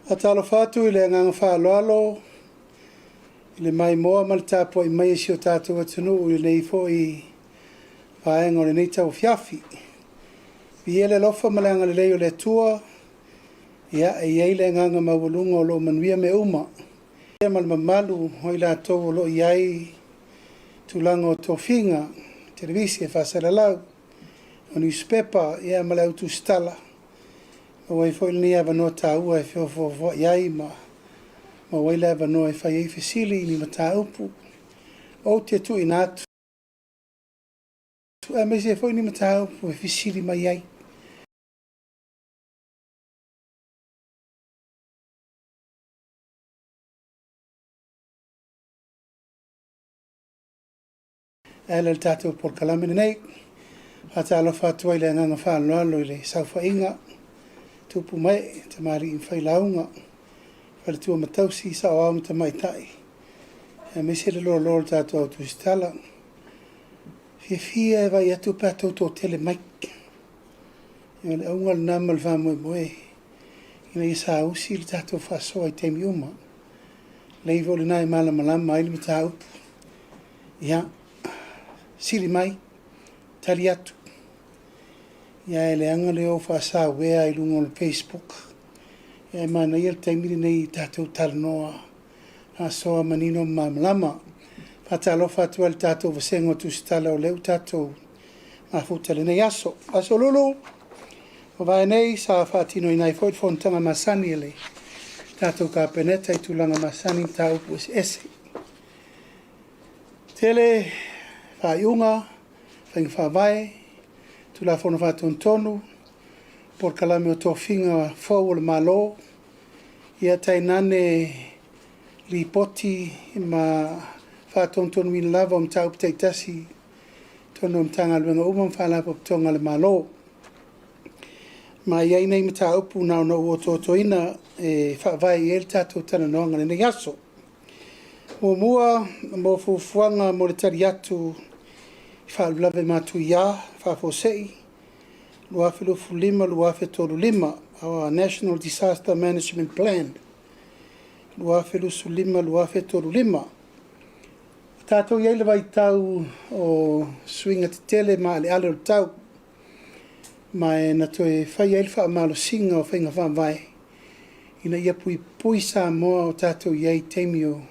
Atalo fatu ile nganga whaaloalo, ile mai moa maltapo I mai si o tātou atunu ile nei fo I whaenga o le nei tau fiafi. I ele lofa malanga le leo le tua, ia e eile nganga mawalunga o lo manuia me uma. Ia malmamalu hoi la tau o lo iai tulanga o tofinga, televisi e whasalalau, o newspaper, ia malau TUSITALA. O wai foi ni ava no taua e fo iai ma wai le ava no e fai e fesili ni mataupu o te tu inatu tu a mese foi ni mataupu e fesili mai iai ele il tatou por kalamine nei hata alo fatu ai le nganga whaaloalo I le sauwhainga tupu mai te mari I FEILOAIGA Whare tua matausi sa o amu ta maitai. E mese le loro loro tātou au TUSITALA. Fia e vai atu pātou tō tele maik. E le aunga le nama le wha moe moe. Ina I sa usi le tātou whasoa I teimi uma. Leivo le nai malama lama ili mata upu. Ia, sili mai, tali atu. Ia e le anga leo whasa wea I lungo le Facebook. Ia e mana ia le taimiri nei tātou talanoa. A soa manino mamalama. Whatalo whatua le tātou vasenga o TUSITALA o leu tātou. Mafuta le nei aso. Aso lulu. O vai nei sa whatino I nai foit fontanga masani ele. Tātou ka peneta I tulanga masani ta upu ese. Tele whaiunga. Whainga whawai. Tula whono whatontonu. Por kalame o tofinga fau o le malo. Ia tainane li poti ma whatontonu mina lava o mtau pteitasi. Tono mtanga luenga umam whalapa ptonga le malo. Ma iai nei mta upu nao na ua totoina e whawai el tātou tana noanga le nei aso. Mua mo fufuanga mo le tari atu whaalulave matu ia, whafosei. Luafe lufu lima, luafe tolu lima, our National Disaster Management Plan. Luafe lufu lima, luafe tolu lima. Tātou iai le vai tau o swinga te tele ma le ale o tau. Ma e na toe whai eil wha malo singa o whainga whawai. Ina ia pui sa moa o tātou iai teimi o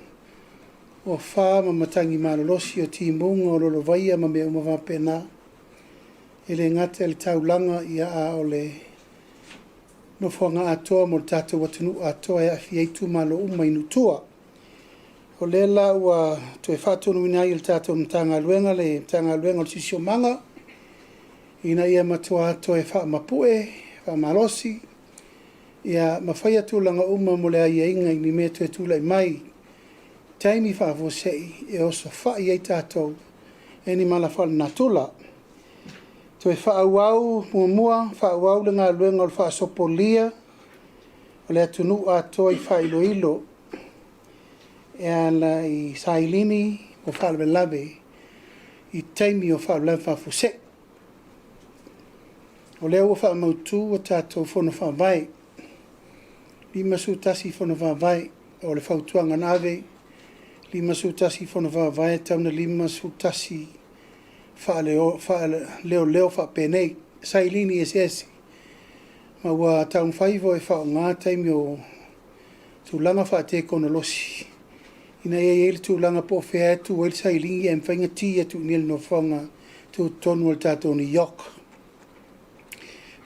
wha ma matangi malo losi o timunga o lolo vaia ma mea umawa pena. Ele ngata le taulanga ia a o le no whanga atoa mo le tātou watunu atoa e afieitu malo uma inutua. O le la ua toe whatonu ina i le tātou mtanga luenga le mtanga luenga o sisio manga. Ina ia matua atoa e wha mapue, wha malosi. Ia mawhai atulanga uma mo le aia inga I ni mea toe tula I mai. Taimi wha avosei e oso wha I ei tātou e ni mala wha na tula. Toe whaauau mua, whaauau le ngā luenga o le whaasopolia, o le atunu atoa I whailoilo, e ala I sailini o whaalawelawe, I taimi o whaalawelawe whaafuse. O leo o whaamautu o tātou whono whaavai, lima sutasi whono whaavai o le whautuanga nave, lima sutasi whono whaavai, tauna lima sutasi leo wha penei, sailini ese. Ma ua taun whaivo e wha ngā taimi o tūlanga wha te kono losi. Ina e ele tūlanga po whea tu o ele sailini e mwhainga tia tu nil no whanga tu tonu al tātou New York.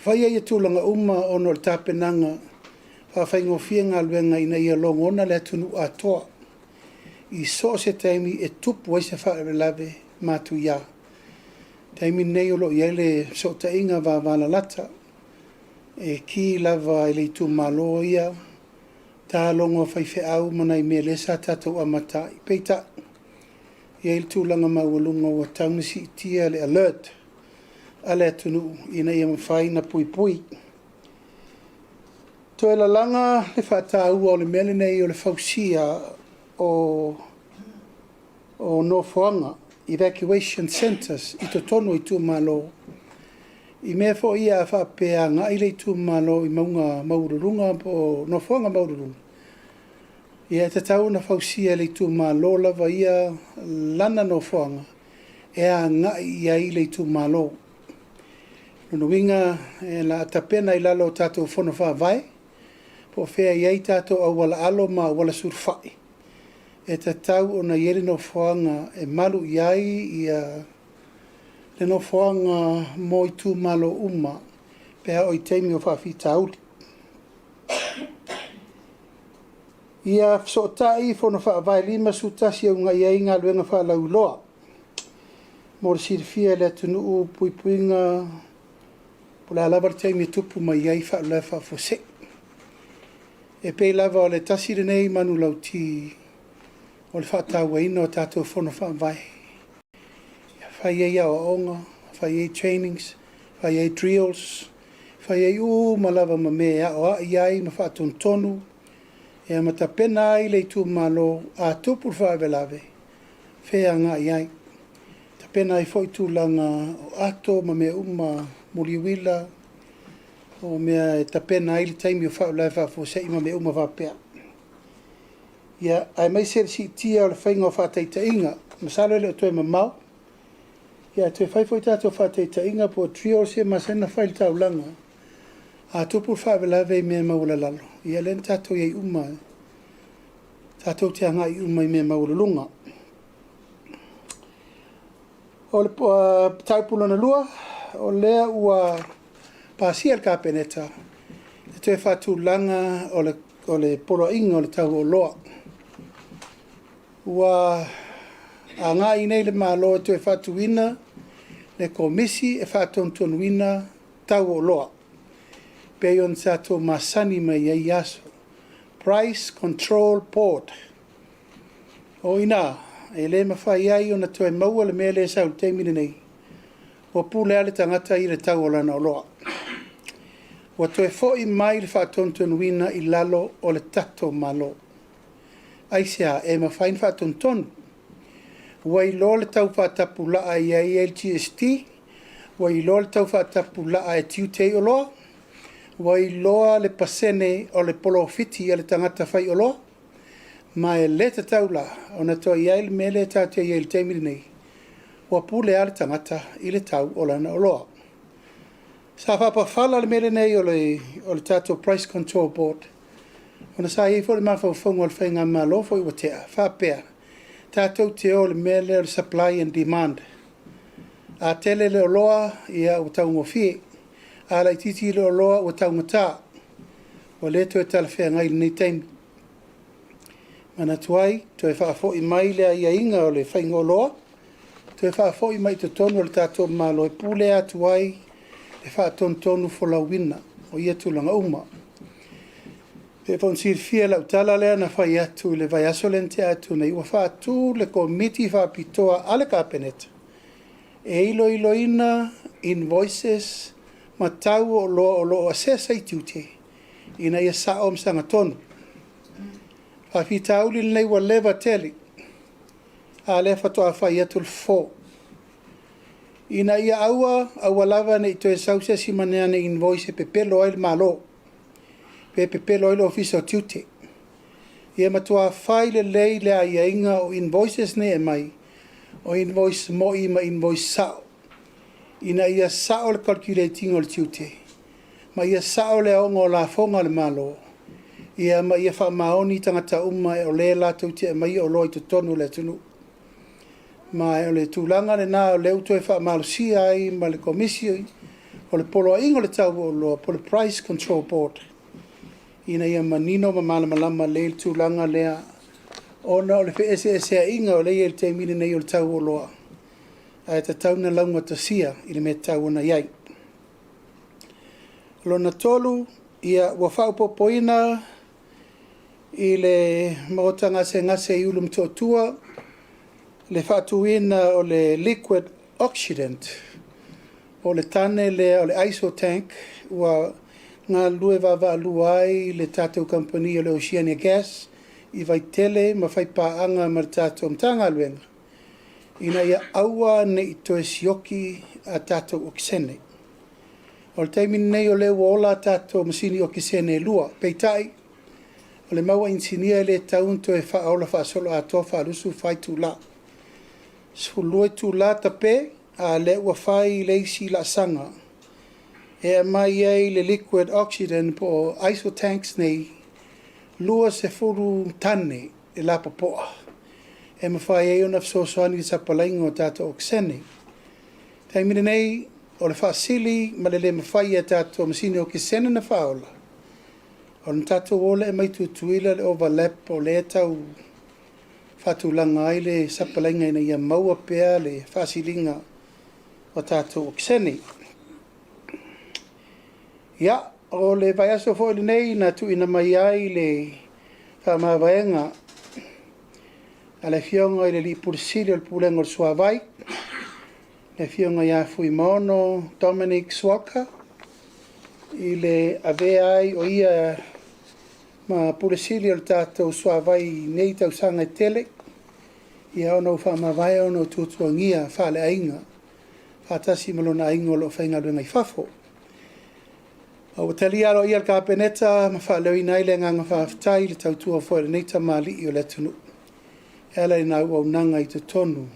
Whai e tūlanga uma ono al tāpenanga wha whaingo whia ngā luenga ina ia longona le tunu atoa. I so se taimi e tupu ai se whaarelawe mātu ia. Taimi nei o lo iele so ta inga wa walalata. E ki lava ele tu malo ia. Tā longo whaife au mana I mea lesa tātou amata I peita. Iele tu langa mawalunga wa taunisi tia le alert. Ale atunu ina ia mawhai na pui pui. Toe la langa le whata ua o le mele nei o le whausia o no whanga. Evacuation centers I to tono I tu malo I mea fo ia whapea ngā i leitu malo I maunga maururunga po no whanga maururunga. Ia te tau na whausia leitu malo lava ia lana no whanga e a ngā i leitu malo. Nono winga e la tapena I lalo tātou whono whawai po whea iei tātou a wala alo ma wala surwhai. E te tau o na ieri no whanga e malu iai ia le no whanga mo I tū malo uma pēha o I teimi o whawhi tauli. Ia Tauta'i whono whawai lima sutasi au ngā iei ngā luenga whalau loa. Mo le sirifia le atunu u puipuinga po le alawa le teimi tupu mai iei whaulai whawhose. E pei lava o le tasire nei manu lau ti o le whaataua ina o tātou whono whawai. Whai ei au aonga, whai ei trainings, whai ei drills, whai ei malava ma mea o a iai ma whaatontonu, e a matapena ai le tu malo a tupur whaawelawe, whea ngā iai. Tapena ai fo I tūlanga o ato ma mea muliwila, o mea e tapena ai le taimi o whaolai whawhosei ma mea whapea. Ia, ai mai sere si tia o le whainga o whaataitainga, masalo ele o toi mamau, ia te whai fwoi tātou whaataitainga po trio se masena whaile taulanga, a tupur whaawelawe mea maula lalo. Ia len tātou iei tātou te anga I I mea maula lunga. O le taupulana lua, o lea ua pasia le kapeneta, e te whaatulanga o le poloinga o le tau o loa. Ua a ngā I nei le malo e te whaatuina, le komisi e whaatontonuina tau o loa. Pei on tātou masani mai iei aso. Price Control Board. O ina, e le mawhai ai o na toi maua le mea le sau teimine nei. Ua pūle ale tangata I le tau o lana o loa. Ua toe foi mai le whaatontonuina I lalo o le tato malo. Aisea e mawhain whaatontonu. Ua I lo le tau whaatapu laa I LGST. Ua I lo le tau whaatapu laa e tiutei o loa. Ua I loa le pasene o le polo fiti a le tangata whai o loa. Ma e le te tau la o na toa iai le mele tau te iai le teimiri nei. Ua pūle ale tangata I le tau o lana o loa. Sa whapawhala le mele nei o le tātou Price Control Board. O na sa i fo le mawhawhongo le whainga malo fo I watea, whapea. Tātou te o le mele o le supply and demand. A tele le o loa ia o tau ngofie. A lai titi le o loa o tau ngata. O le to e tala whea ngai nei teimi. Mana tuai, to e whaafo I mai lea ia inga o le whainga o loa. To e whaafo I mai te tonu o le tātou malo e pūle atuai le whaatontonu fo lau wina o ia tūlanga uma. Pe whaonsir fia lau tala lea na whai atu le vai asolente atu nei ua whaatu le komiti whaapitoa ale kapeneta. E ilo ina invoices ma tau o loa asesa I tiute ina ia sao msanga tonu. Whawhita uli nei wa leva teli a le whatoa whai atu le fo. Ina ia aua lava nei to e sausia si manea nei invoice pepelo ai le malo. Pepelo ai le ofisa o tiute. Ia matua whai le lei le aia inga o invoices ne e mai. O invoice moi ma invoice sao. Ina ia sao le calculating o le tiute. Ma ia sao le ongo la fonga le malo. Ia ma ia wha maoni tangata uma e o le la tauti e mai o loi to tonu le tunu. Ma e o le tūlanga le nā o le uto e wha malusia ai ma le komisio o le polo ingo le tau o loa po le Price Control Board. Ina ia manino ma malamalama le tūlanga lea ona o le FSSA inga o le ia le teimine nei o le tau o loa. A te tau na launga tasia I le me tau ona iai. Lona tolu ia ua whaupopoina I le maotanga se ngase I ulum totua le whaatuina o le liquid oxidant o le tane le o le ISO tank ua ngā lue wawa aluai le tātou company o le Oceania Gas I vai tele ma whai pāanga ma le tātou mtanga aluenga. Ina ia aua ne I toe sioki a tātou oksene. O le taimi nei o le ola tātou masini o kisene lua. Peitai, o le maua insinia le taunto e whaola whaasolo a tō whaalusu whai tūla. Sulue tūla tape a le ua whai leisi la sanga. E mai ei le liquid oxygen po iso tanks nei lua se furu tane e la papoa. E mawhai e ona fsosoani sa palaingo o tātou oksene. Taimine nei, o le whaasili, ma le mawhai e tātou masini o kisene na whaola. O le tātou ole e mai tutuila le overlap o le tau whatulanga ai le sapalainga ina ia maua pea le whaasilinga o tātou o kisene. Ia, o le vai aso fo le nei na tu ina mai ai le whamawaianga a le fionga i le li purisiri o le pulenga o le suavai. Le fionga ia fui mono Dominic Swalka i le avea ai o ia ma purisiri o le tātou suavai nei tau sanga e tele. Ia ono whamawai ono tutuangia whale ainga. Whatasi malona ainga o lo whainga luenga i fafo. O tali alo ia ka peneta ma fa le ina ile nga fa ftai le tautua fo le neta mali o le tunu. Ela ina o nanga i te tonu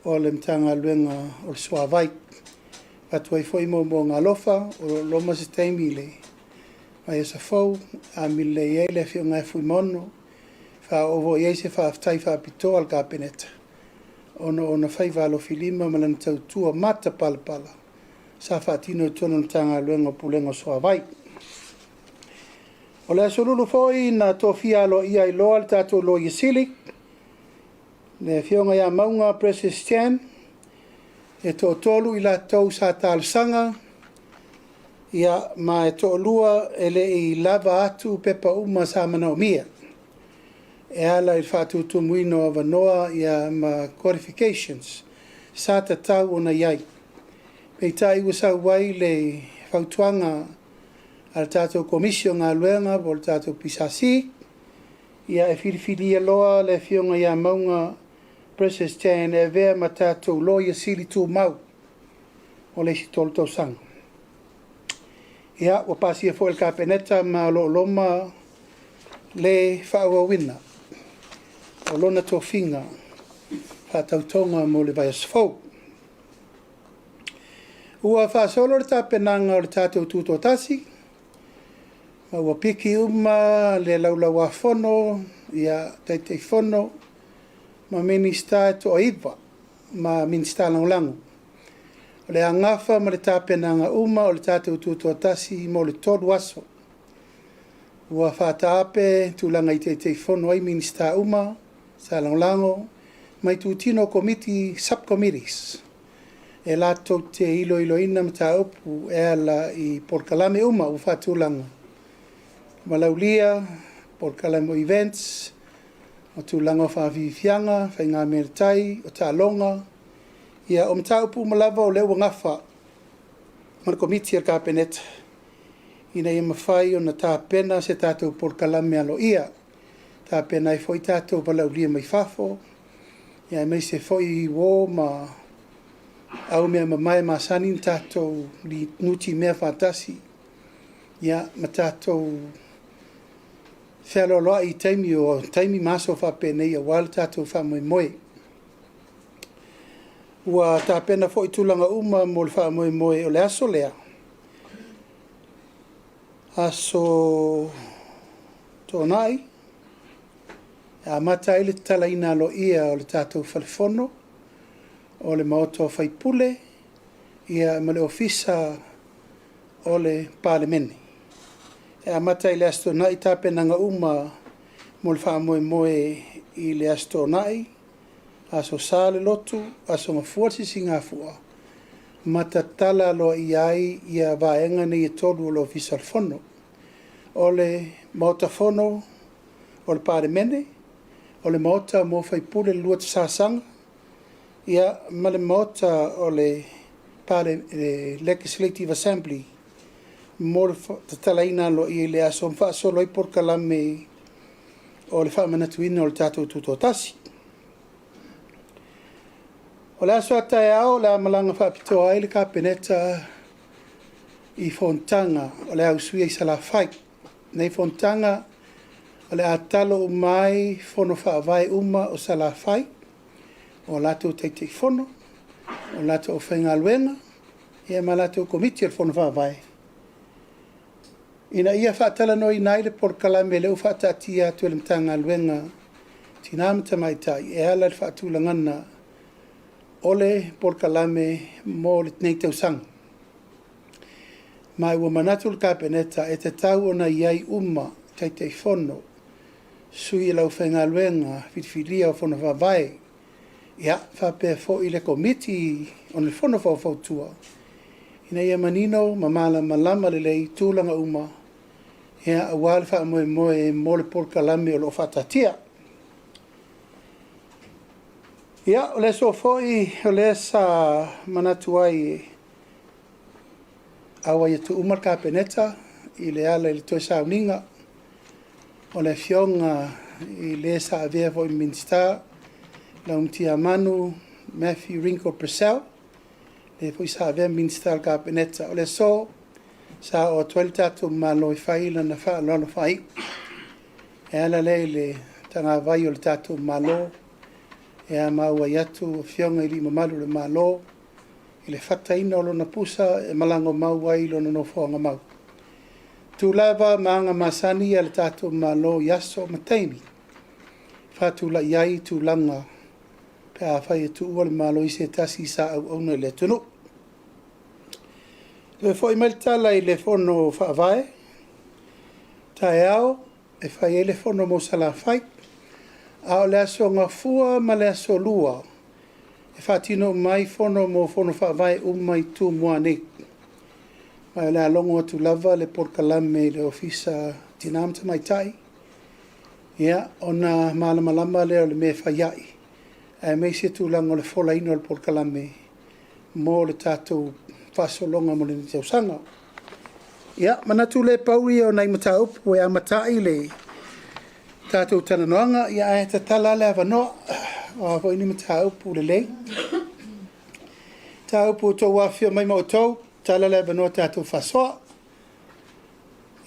o le mtanga luenga o le suavai. Atu ai foi mo ngā lofa o loma se taimi le mai esa fau a mile ia le fio ngai fui mono fa ovo ia se fa ftai fa pito al ka peneta. Ona fai valo filima ma le tautua mata palpala. Sa whaatino tono tanga luenga pulenga suavai. O le asolulu foi na tofia lo ia i loa le tato lo i sili. Le fionga ia maunga Precious Chan. E to tolu i la tau sa talsanga. Ia ma e to lua ele i lava atu pepa uma sa manao mia. E ala i whaatu tumuino of anoa ia ma qualifications. Sa ta tau ona iai. Pei tai wasa wai le whautuanga al tātou komisio ngā luenga o le tātou pisasi. Ia e whiriwhiri loa le fionga ia maunga Precious Chan e vea ma tātou loia sili tū mau o le si tolu tau sanga. Ia wa pasi e fo el kapeneta ma lo loma le whaawawina o lona tō whinga whaatautonga mo le vai asfau. Ua whaasolo le tāpenanga o le tātou tūtō tasi. Ua piki uma le laulau a whono, ia teitei whono, ma minista e to iwa, ma minista langulangu. O le angafa ma le tāpenanga uma o le tātou tūtō tasi mo le tolu aso. Ua whaataape tūlanga i teitei whono ai minista uma, sa langulango, mai tūtino committee subcommittees. E lato te ilo ina mta upu e ala i porkalame uma u whatulanga. Malaulia, porkalame events, o tūlanga whawhiwhianga, whainga meritai, o tālonga. Ia o mta upu malava o lewa ngafa, mana komiti ar kāpeneta. Ina ia mawhai o na tāpena se tātou porkalame alo ia. Tāpena i foi tātou malaulia mai whafo. Ia mai se foi wo ma au mea mamai masani tātou li nuti mea whātasi. Ia ma tātou whealoa i taimi o taimi maso whapene a wale tātou whamoe moe. Ua tāpena fo i tūlanga uma mo le whamoe moe o le aso lea. Aso tōnai. A mata ile tala ina lo ia o le tātou whalefono. O le maoto whaipule, ia ma le ofisa o le palemene. E a mata i le astonai tāpenanga uma mo le whaamoe moe i le astonai, aso sāle lotu, aso ngafuasi si ngā fua. Mata tala lo i ai ia vaenga ni e tolu o le ofisa le fono. O le maota fono, o le palemene, o le maota mo whaipule lua te sāsanga, ia male mota o le Legislative Assembly mo le tatalaina lo i le aso mfaaso loi porkalame o le whaamanatuina o le tātou tūtō tasi. O le aso atae au le amalanga whaapitoa ai le kāpeneta I fontanga o le au sui sa la fai. Nei fontanga o le atalo mai fono whaavai uma o sa la fai. O lato te fono. O lato o whainga luenga. Ia ma lato komiti o fono whaavai. Ina ia whaatala no i naile por kalame leu whaatatia tu ele mtanga luenga. Tinamata mai tai e ala le whaatulangana. Ole por kalame mo le tnei tau sang. Mai ua manatul kapeneta e te tau ona iai uma te fono. Sui lau whainga luenga, whitwhiria o fono whawai. Ia, whape fo i le komiti o le fono whawhautua. Ina ia manino, mamala malama le lei tūlanga uma. Ia awale wha moe moe mo le por kalame o lo whatatia. Ia, o le so foi, o le sa manatuai awa ia tu umar kapeneta i le ala i le toi sauninga o le fionga i le sa avea vo i minsta la umtia manu Matthew Rinko Purcell le foi sa avea minsta kapeneta o le so sa o tuel tatu malo i faila na faa lolo fai e ala le tanga vai o le tatu malo e a maua iatu fionga i li mamalu le malo i le whataina o lona pusa e malango mau ai lona no whaonga mau. Tu lava maanga masani le tātou malo yaso mataimi. Whatu la iai tu langa pe a whai tu ua le malo i se tasi sa au auna le tunu. Le fo i meltala i le fono whaavae. Tae ao e whai e le fono mo sala whai. Ao le aso ngafua ma le aso lua. E whatino mai fono mo fono whaavai umai tu mua ne. Mai le alongo atu lava le porkalame le ofisa tinamta mai tai. Ia, ona malamalama le o le me whaiai. E me se tu lango le fola ino le porkalame mo le tātou whasolonga mo le ni tau sanga. Ia, manatu le pauri o nai mata upu e a matai le tātou tananoanga. Ia, e te tala le avanoa. O fo ini mata upu le lei. Ta upu tō wafio mai mo tō, tala le vanoa tātou whasoa.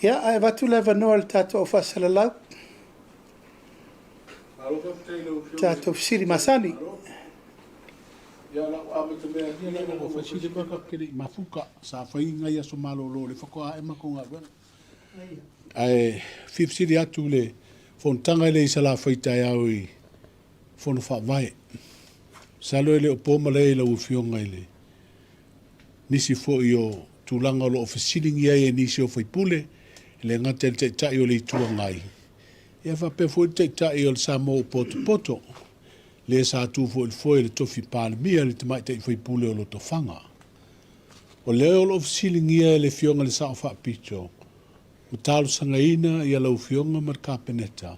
Ia, ai watu le vanoa le tātou whasalalau. Tātou siri masani. Ia la ame te mea hia la o whasiri maka kere i mafuka sa whainga ia so malo lo le whakoa e mako ngā wena. Ai, whiwsiri atu le fontanga le isa la whaitai au i fono whaavai. Salo ele o pōma le la ufionga ele. Nisi fo i o tūlanga lo o whasiringi ai e nisi o whaipule, le ngata te tai o le itua ngai. Ia whape fo i te tai o le sa mo o poto poto, le sa tu fo il le tofi palemia le te mai te whaipule o lo to whanga. O leo lo o whasiringi ai le fionga le sa o whapito, o talo sangaina i a la ufionga mar kapeneta.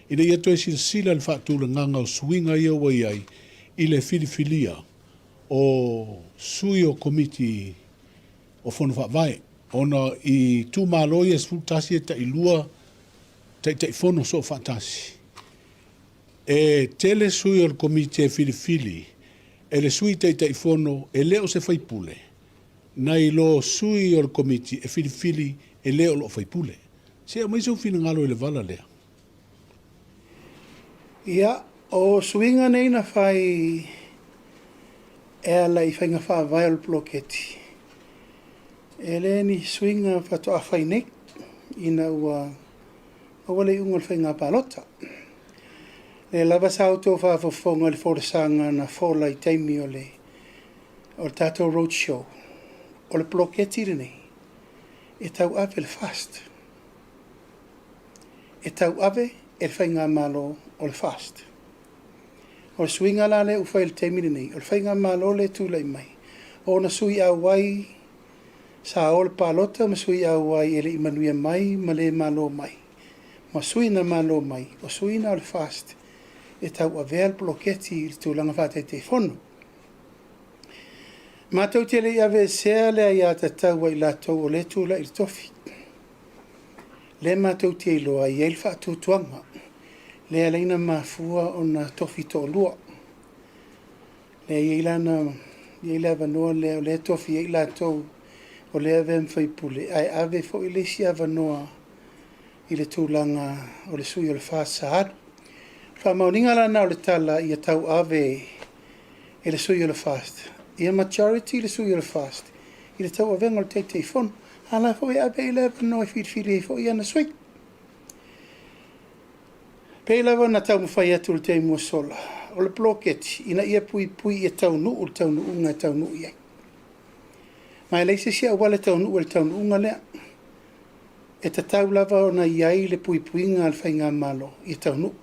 Ina ia toi sila le whaatula nganga o suinga ia wai ai i le filifilia o sui o komiti o fono whaavai. Ona i tū māloi e sfutasi e ta ilua ta fono so whaatasi. E tele sui o komiti e filifili e le sui ta fono e leo se whaipule. Nai lo sui o komiti e filifili e leo lo whaipule. Sea maiso fina ngalo e le vala lea. Ia, o suinga nei na whai e ala i whainga whaavai o le ploketi. E le ni suinga whato a whai nei ina ua wale unga le whainga palota. Le lava sa auto whaafafonga le whoresanga na whola i teimi o le Tato Roadshow. O le ploketi nei. E tau ave le fast. E tau ave e le whainga malo o le fast. O le suinga la le uwhai le teimini nei. O le whainga malo le tūlei mai. O na sui au wai sa o le palota ma sui au wai e le imanuia mai ma le malo mai. Ma sui na malo mai. O sui na o le fast. E tau a vea le bloketi i le tūlanga whātai te whono. Mātou te le ave sea le ai a tatau ai lātou o le tūla i le tofi. Le mātou te iloa i eil whātou tuanga. Le alaina mafua o na tofi tō lua. Le eilana, eila vanoa le tofi eila tō o le ave mwhaipule. Ai ave fo i le si avanoa i le tūlanga o le sui o le whāsahadu. Whamauninga lana o le tala i a tau ave e le sui o le fast. I a majority le sui o le fast. I le tau avenga o le teitei whon. Ala fo i ave i le avanoa i whiriwhiri e fo i ana sui. Pei lava na tau mwhai atu le tei mua sola. O le bloketi, ina ia pui pui i tau nu o le tau nu unga tau nu iai. Mai leise sia wale tau nu o le tau nu unga lea. E ta tau lava o na iai le pui pui ngā al whai ngā malo i tau nu.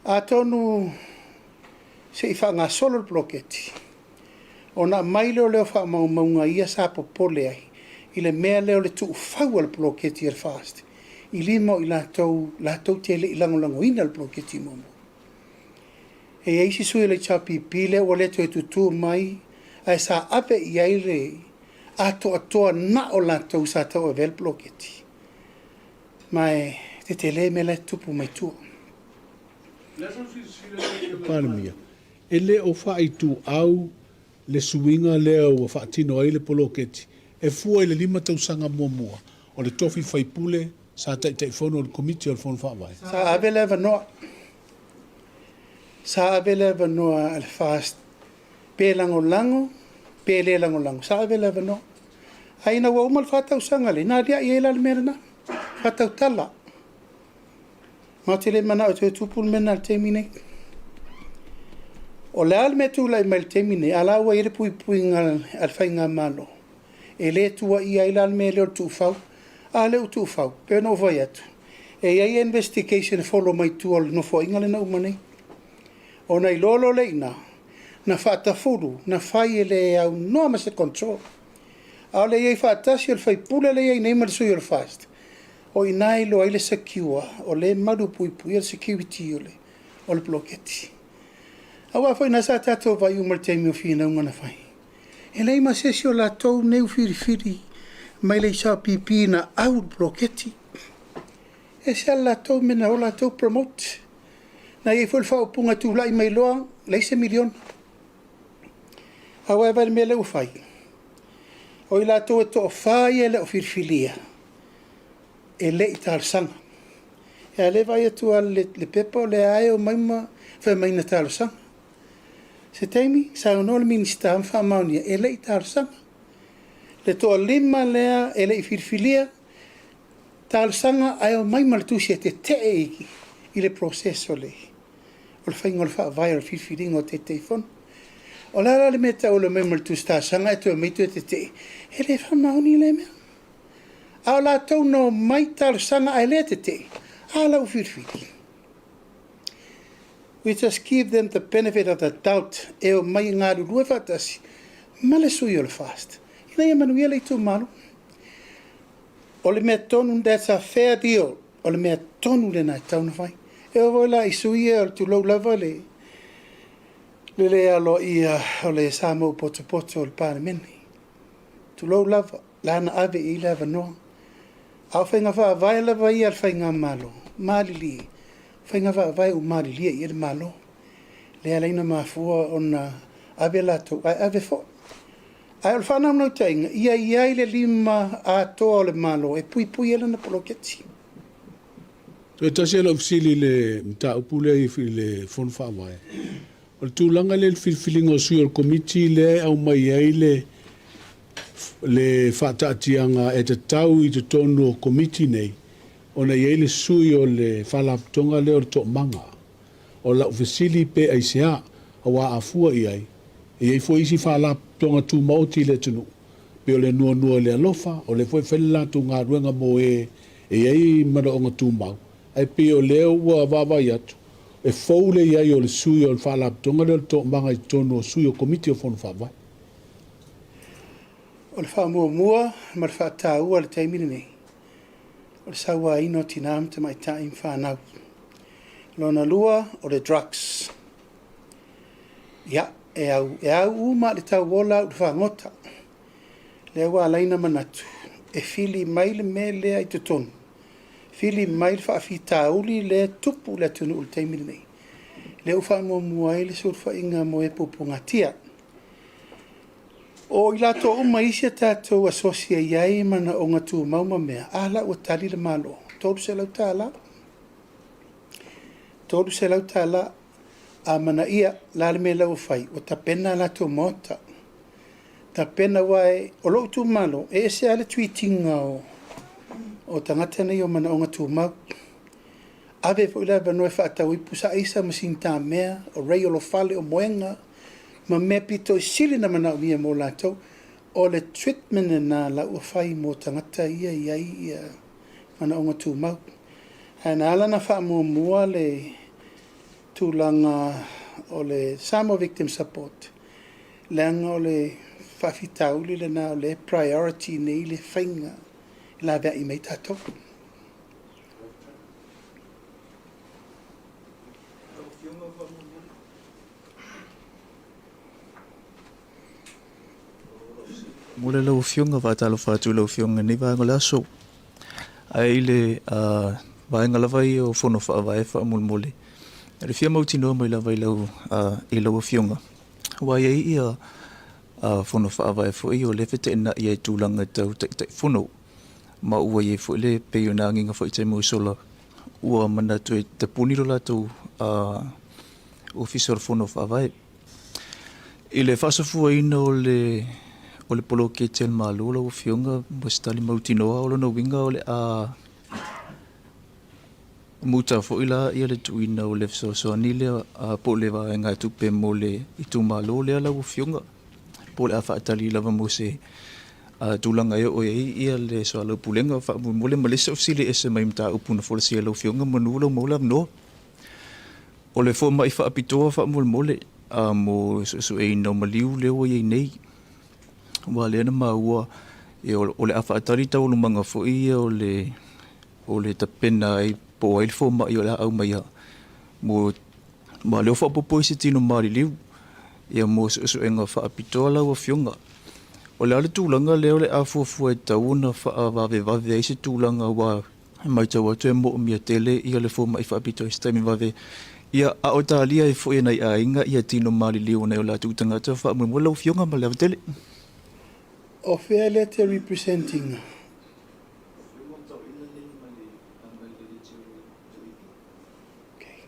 A tonu se i wha ngā solo le bloketi. O na mai leo leo wha maunga ia sa popole ai. I le mea leo le tu whau al bloketi ar fast. I lima o i lātou te le i lango ina al bloketi momo. E eisi sui le chapi pile o le to e tutu mai ai sa ape i aire ato atoa na o lātou sa tau e vel bloketi. Mai te le me le tupu mai tua. Palemia. E le o whai tu au le suinga leo o whaatino ai le bloketi. E fua i le 5 tausanga mua. O le tofi whaipule sa tai fono le komiti o le fono whaawai. Sa ave leva noa. Sa ave leva noa al fast. Pe lango lango. Pe le lango lango. Sa ave leva noa. Aina wa umal whatau sangale. Nā ria i eila le mera na. Whatau tala. Mā te le mana o te tupul mena al temine. O le al me tūlai mai le temine. Ala ua ire pui pui ngal al whai ngā malo. E le tua i aila al me leo tūwhau. A leo tūwhau. Pe no vai atu. E ai investigation follow mai tua le no fo ingale na umanei. O nei lolo le ina. Na whaatafuru. Na whai e le au noa ma se control. A le iei whaatasi al whai pule le iei neima le sui al fast. O i nai lo ai le secure. O le maru pui pui al security o le bloketi. A wafai na sa tato vai umal teimi o whina ungana whai. E lei ma sesi o la tau neu whiri mai le sa pipi na au bloketi. E se la tau mena o la tau promote. Na iei fwel whao punga tu lai mai loa, leise milion. A wafai me le ufai. O i la tau e to whai e le o whirwhilia. E le i tāl sanga. E a le vai atu al le pepa o le ae o maima whai maina tāl sanga. Se teimi, sa ono le minista am wha maunia, e le i tāl sanga. Le toa lima lea, e le i whirwhilia, tāl sanga ai o maima le tusi e te eiki i le proceso le. O le whainga o le wha vai o le whirwhilinga o te teifon. O lara le meta o le maima le tusi tāl sanga e toa meitu e te e le wha mauni le mea. A o la tau no mai tāl sanga ai le te a lau whirwhili. We just give them the benefit of the doubt e o mai ngā rurua whatasi. Male sui o le fast. Ina ia manuia le tō malu. O le mea tonu, that's a fair deal. O le mea tonu le nai tauna whai. E o voi la i sui o le tūlau lava le alo i o le Samoa poto o le Palemia. Tūlau lava, lana ave i lava noa. Au whainga wha vai lava i al whainga malo. Mali li. Whainga wha vai u mali li i le malo. Le alaina mafua o na ave lato. Ai ave fo. Ai al whanau nau tainga. Ia le lima a toa o le malo. E pui pui ele na poloketi. E tasi ala ufisili le mta upule i le fon whaawai. O le tūlanga le whirwhilinga o sui o le komiti le au mai ai le whaataatianga e te tau i te tonu o komiti nei. O na iei le sui o le whalaptonga leo le manga. O la ufisili pe aisea a wā afua i ai. E iei fo isi whalaptonga tū mauti le tunu. Pe o le nua le alofa, o le fwoi whelila tu ngā ruenga mo e iei mana o ngā tū mau. Ai pe o leo ua wawai atu. E fau le iei o le sui o le whalaptonga leo le manga i tonu o sui o komiti o whonu whawai. O le wha ma le wha ua le teimini nei. O le saua ino tinam te mai taim whanau. Lona lua o le drugs. Ia, e au uma le tau wola u le whangota. Le awa alaina manatu. E fili mai le me lea i te tonu. Fili mai le whaafi tauli le tupu le tunu u le teimini nei. Le uwha mua le surfa inga mo e pupunga tia. O I lato uma isi tātou asosia iai mana o ngā tū mauma mea. Ala ua tali le malo. Tōru se lau tāla. Tōru se lau tāla. A mana ia lale me lau whai. O ta pena lato mota. Ta pena wai o lo tū malo. E se ale tweetinga o tangata nei o mana o ngā tū mau. Ave fo ila banoi whaatau i pusa isa masinta mea. O rei o lo fale o moenga. Ma me pito sili na mana mia mo lato o le treatment na la ua whai mo tangata ia ia mana o ngā tū mau. Ana ala na wha mua le tūlanga o le Samoa Victim Support. Leanga o le whawhitauli le na o le priority nei le whainga la vea I mei tātou. Mole lau fionga whaatalo whaatu lau fionga ni vānga la so. Ai le vāenga lawai o whono whaawai wha mulmole. Le fia mauti noa mai lawai lau I lau fionga. Wai ai ia whono whaawai fo I o le whete ena I ai tūlanga tau tai whono. Ma ua i fo le peo nā nginga fo I te muisola. Ua mana tu e te puniro la tau ofisor whono whaawai. I le whasafua ina o le polo ke tel malo la o fionga mo stali mautinoa o no winga o le muta fo ila ia le tuina o le so ani le po le va nga tu pe mo le I tu malo le la o fionga po le afa tali la mo se tulanga o ia le so lo pulenga fa mo le malese o sile ese mai mta upuna fo se lo fionga mo mo la no o le fo mai fa pitoa fa mo le mo so e no maliu le o ye nei wa le na maua e o le afa atari tau lumanga fo I o le tapena I po ai fo mai o le au mai mo ma le fo po se tino mari liu e mo so enga fa pitola o fionga o le tulanga le o le afo fo e tau na fa va ve se tulanga wa mai tau atu mo mi tele I le fo mai fa pito sta mi va ve ia a o talia e fo e nai a inga ia tino mari liu na o la tutanga ta fa mo lo fionga ma le tele O fair letter representing. Okay.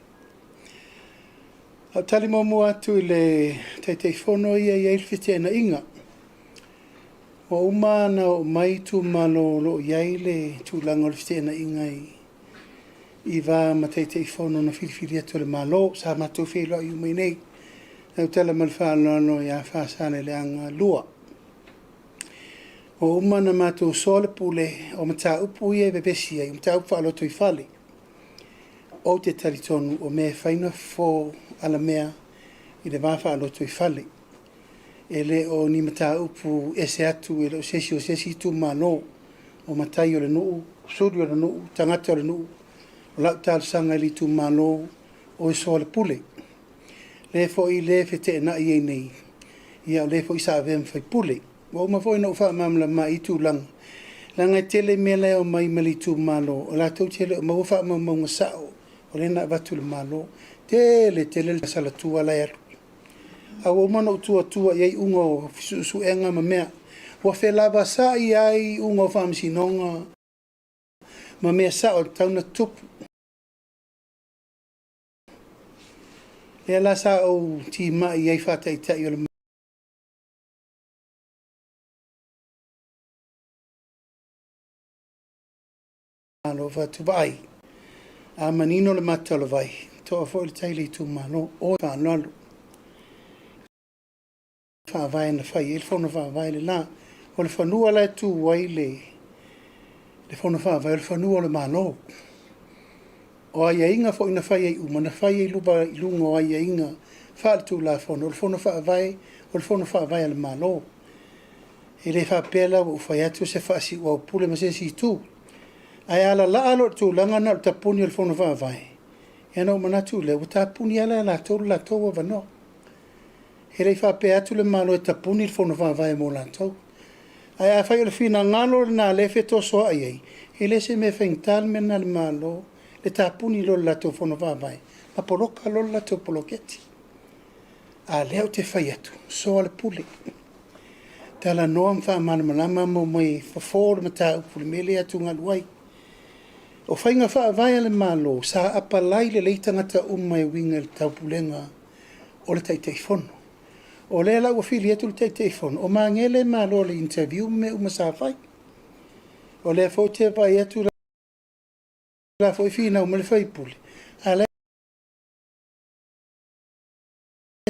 A tali mo atu le te whono ia I eilwhite na inga. O umana o mai tu malo lo iai le tūlanga o le white na inga I wā ma te whono na whiwhiri atu le malo sa matu FEILOAIGA umai nei. Nau tala malwhānoano I a whāsane le anga lua. O umana mātou sole pule o mata upu ia bebesi ai, mata upu aloto I whale. O te taritonu o mea whaina fo ala mea I le wafa aloto I whale. E le o ni mata upu ese atu e le o sesi tu mano o matai o le nuu, suri o le nuu, tangata o le nuu, o lau tālu sanga li tu mano o e sole pule. Le fo I le fete na I nei, ia le fo I sa avem fai pule. Wa ma foi no fa mamla mai tu lang langa tele mele o mai mali tu malo o la tu tele ma fa ma mo sao o le na va tu malo tele sala tu ala ya a o mo no tu ye ungo su enga ma mea wa fe la ba sa ai ungo fam sinonga ma mea sa o tau na tup e la sa o ti mai ye fa tai tai o malo va tu vai a manino le matalo vai to fo il taili tu malo o fa no fa vai na fa il fono fa vai le la o le fonu ala tu vai le fono fa vai le fonu o le malo o ai inga fo ina fa ai uma na fa ai luba lungo ai inga fa tu la fono fa vai o le fono fa vai le malo e le fa pela o fa ya tu se fa si o pule ma se si tu ai ala la alo tu langa na tapuni el fono va vai e no mana tu le tapuni ala la to va no e le fa pe atu le malo tapuni el fono va vai mo la to ai a fai le fina ngalo na le feto so ai e le se me fental men al malo le tapuni lo la to fono va vai ma poloka lo la to poloketi a le te fai atu so al puli Tala noam wha malama mo mai whawhore mata upuri mele atu ngaluai. O whainga wha vai le malo sa apalai le leitangata umai winga le taupulenga o le taiteifono. O le la ua fili atu le taiteifono. O mangele malo le interview me umasa whai. O le fo te vai atu la fo fina umale whaipuli. A le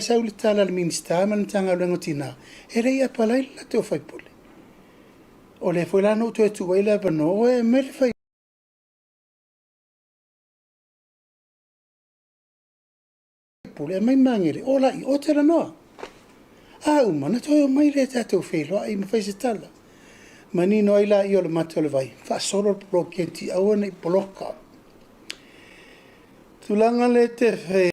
sau le tala le minista man tanga lengo tina. E rei apalai la te o whaipuli. O le fo lano tu e tu waila vano e me le whai. E mai mangere, o lai, o te ranoa. A umana toi o mai le tatou FEILOAIGA ma whai se tala. Manino ai la i o le mata o le vai. Wha soro proketi aua nei poloka. Tulanga le te whai.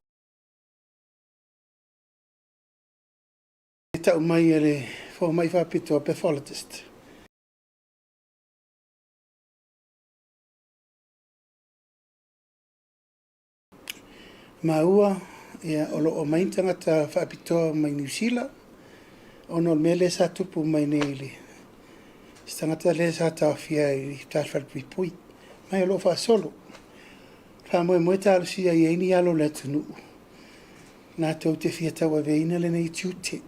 Tau mai e le fo mai whapito a pathologist. Maua, ia o lo o mai tangata whapito mai New Zealand. Ono mele sa tupu mai nei le. Stangata le sa tawhia i tawhal pui. Mai o lo wha solo. Wha moe talo si ai eini alo le tunu. Nā tau te fia tau aveina le nei tiute.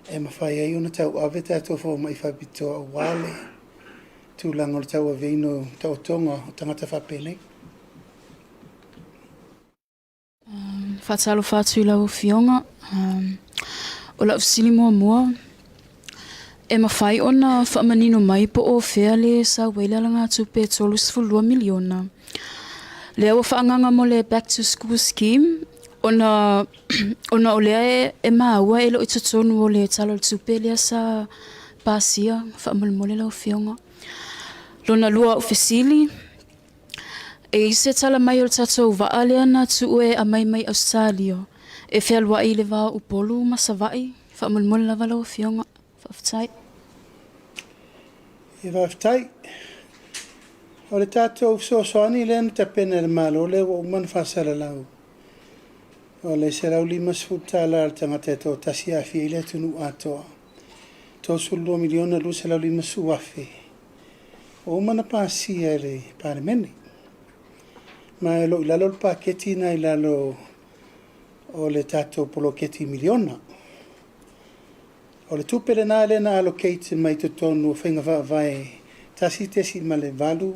E mawhai ai ona tau ave tātou whau mai whapito a wale. Tūlanga o tau aveino tau tonga o tangata whapene. Whatalo whātui lau fionga. O lau sili mua. E mawhai ona whaamanino mai po o whea sa wailalanga tupe tolus fulua miliona. Le awa whaanganga mo le back to school scheme. Ona o lea e maua e lo i tutonu o le talo tupe lea sa pasia whaamalmole lau fionga. Lona lua o fesili. E se tala mai o le tatou waa lea na tu e a mai Australia. E whea lua i le wā upolu masawai. Whaamalmole lava lau fionga. Whaftai. E whaftai. O le tātou soani le anu tapena le malo le o umana whasara lau. O le se rau lima sfutala al tangata e tō tasi awhi i le tunu atoa. Tō sulu miliona lu se rau lima su awhi. O umana pāsia e le pāremene. Ma e lo ilalo le paketi na ilalo o le tātou poloketi miliona. O le tupere nā le na allocate mai te tonu whainga vai tasi tesi ma le valu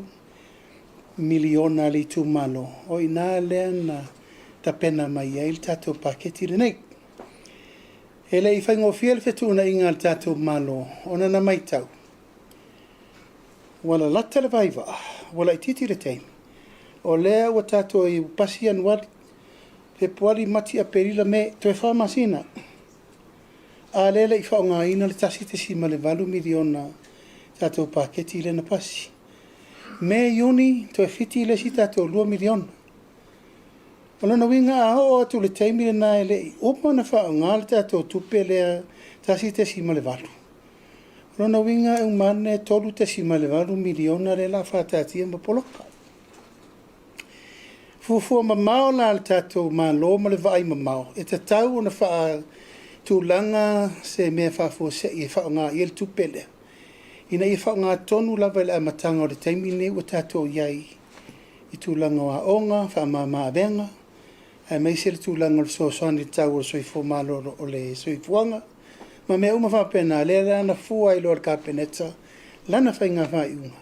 miliona li tu malo. O i nā le na tapena mai e il tātou paketi le nei. E le i whainga o fia le whetuna inga le tātou malo, ona na mai tau. Wala lata le vaiva, wala i titi le teimi. O lea ua tātou i pasi Ianuari, Februari mati a perila me toe whamasina. A lele i whaonga ina le tasi te sima le valu miliona tātou paketi le na pasi. Me Iuni toe fiti le si tātou 2 miliona. O lana winga a ho atu le teimi le na ele i upa na whaonga le tātou tupe lea tasi te sima le valu. O lana winga e umane tolu te sima le valu miliona le la whatatia ma poloka. Fufua mamao la le tātou malo ma le vai mamao. E te tau ona wha tūlanga se mea whafua se i whaonga i el tupele. Ina i whaonga tonu lava le amatanga o le taimine o tātou iai i tūlanga o aonga, whaamama avenga. E mai se le tūlanga o le soasani tau o soifo malo o le soifuanga. Ma mea uma whapena le lana fua i loa le kapeneta, lana whainga whai unga.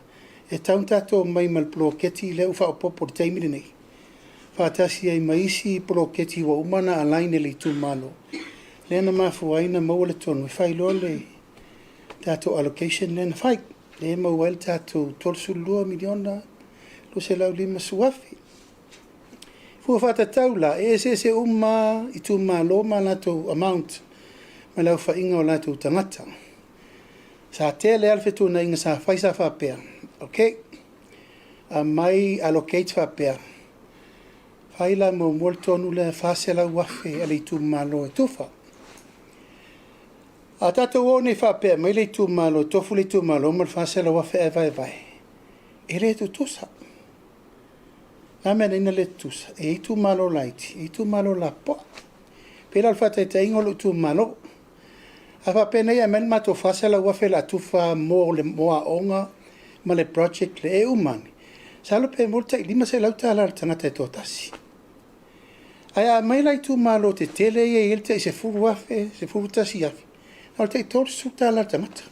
E taun tātou mai malploketi le uwha o popo le taimine nei. Whātasi ai maisi poloketi wa umana alaine le tu malo. Lena mafuaina maua le tonu. Whai loa le tātou allocation lena whai. Le maua le tātou 12 miliona. Lo se lau lima suafi. Fua whatatau la. E se uma i tu malo ma lato amount. Ma lau whainga o lato tangata. Sa te le alfetu na inga sa whai sa whapea. Ok? A mai allocate whapea. Haila mo moltonu le fasela wafe ale tu malo e tufa. A tata o ne whapea mai le tu malo, tofu le tu malo, mal fasela wafe e vai. E le tu tusa. Amen ina le tusa. E tu malo laiti, e tu malo la po. Pela alfata te ingo le tu malo. Afa pena ia men mato fasela ua fela tufa mo le moa onga ma le project le umani. Salo pe multa lima se lauta ala tangata e totasi. Aya mai lai tu malo te tele ia ilta se furu wafe, se furu tasi afi. Al te tor suta ala tangata.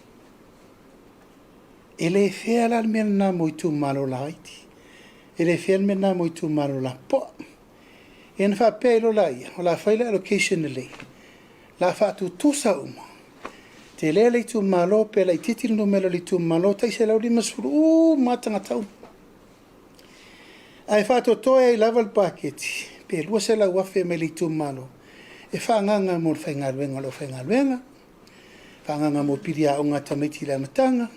Ele fea la mena mo tu malo la haiti. Ele fea mena mo tu malo la po. En fa pelo la ia, o la faila allocation le. La fa tu tusa uma. Te lele tu malo pe la titil numero li tu malo tai se lau lima suru matanga tau. Ai fa to toia I level paketi. Pe lua se la wafe me li tu malo. E fa nganga mo whaingaluenga lo whaingaluenga. Fa nganga mo piria o ngā tamaiti la matanga.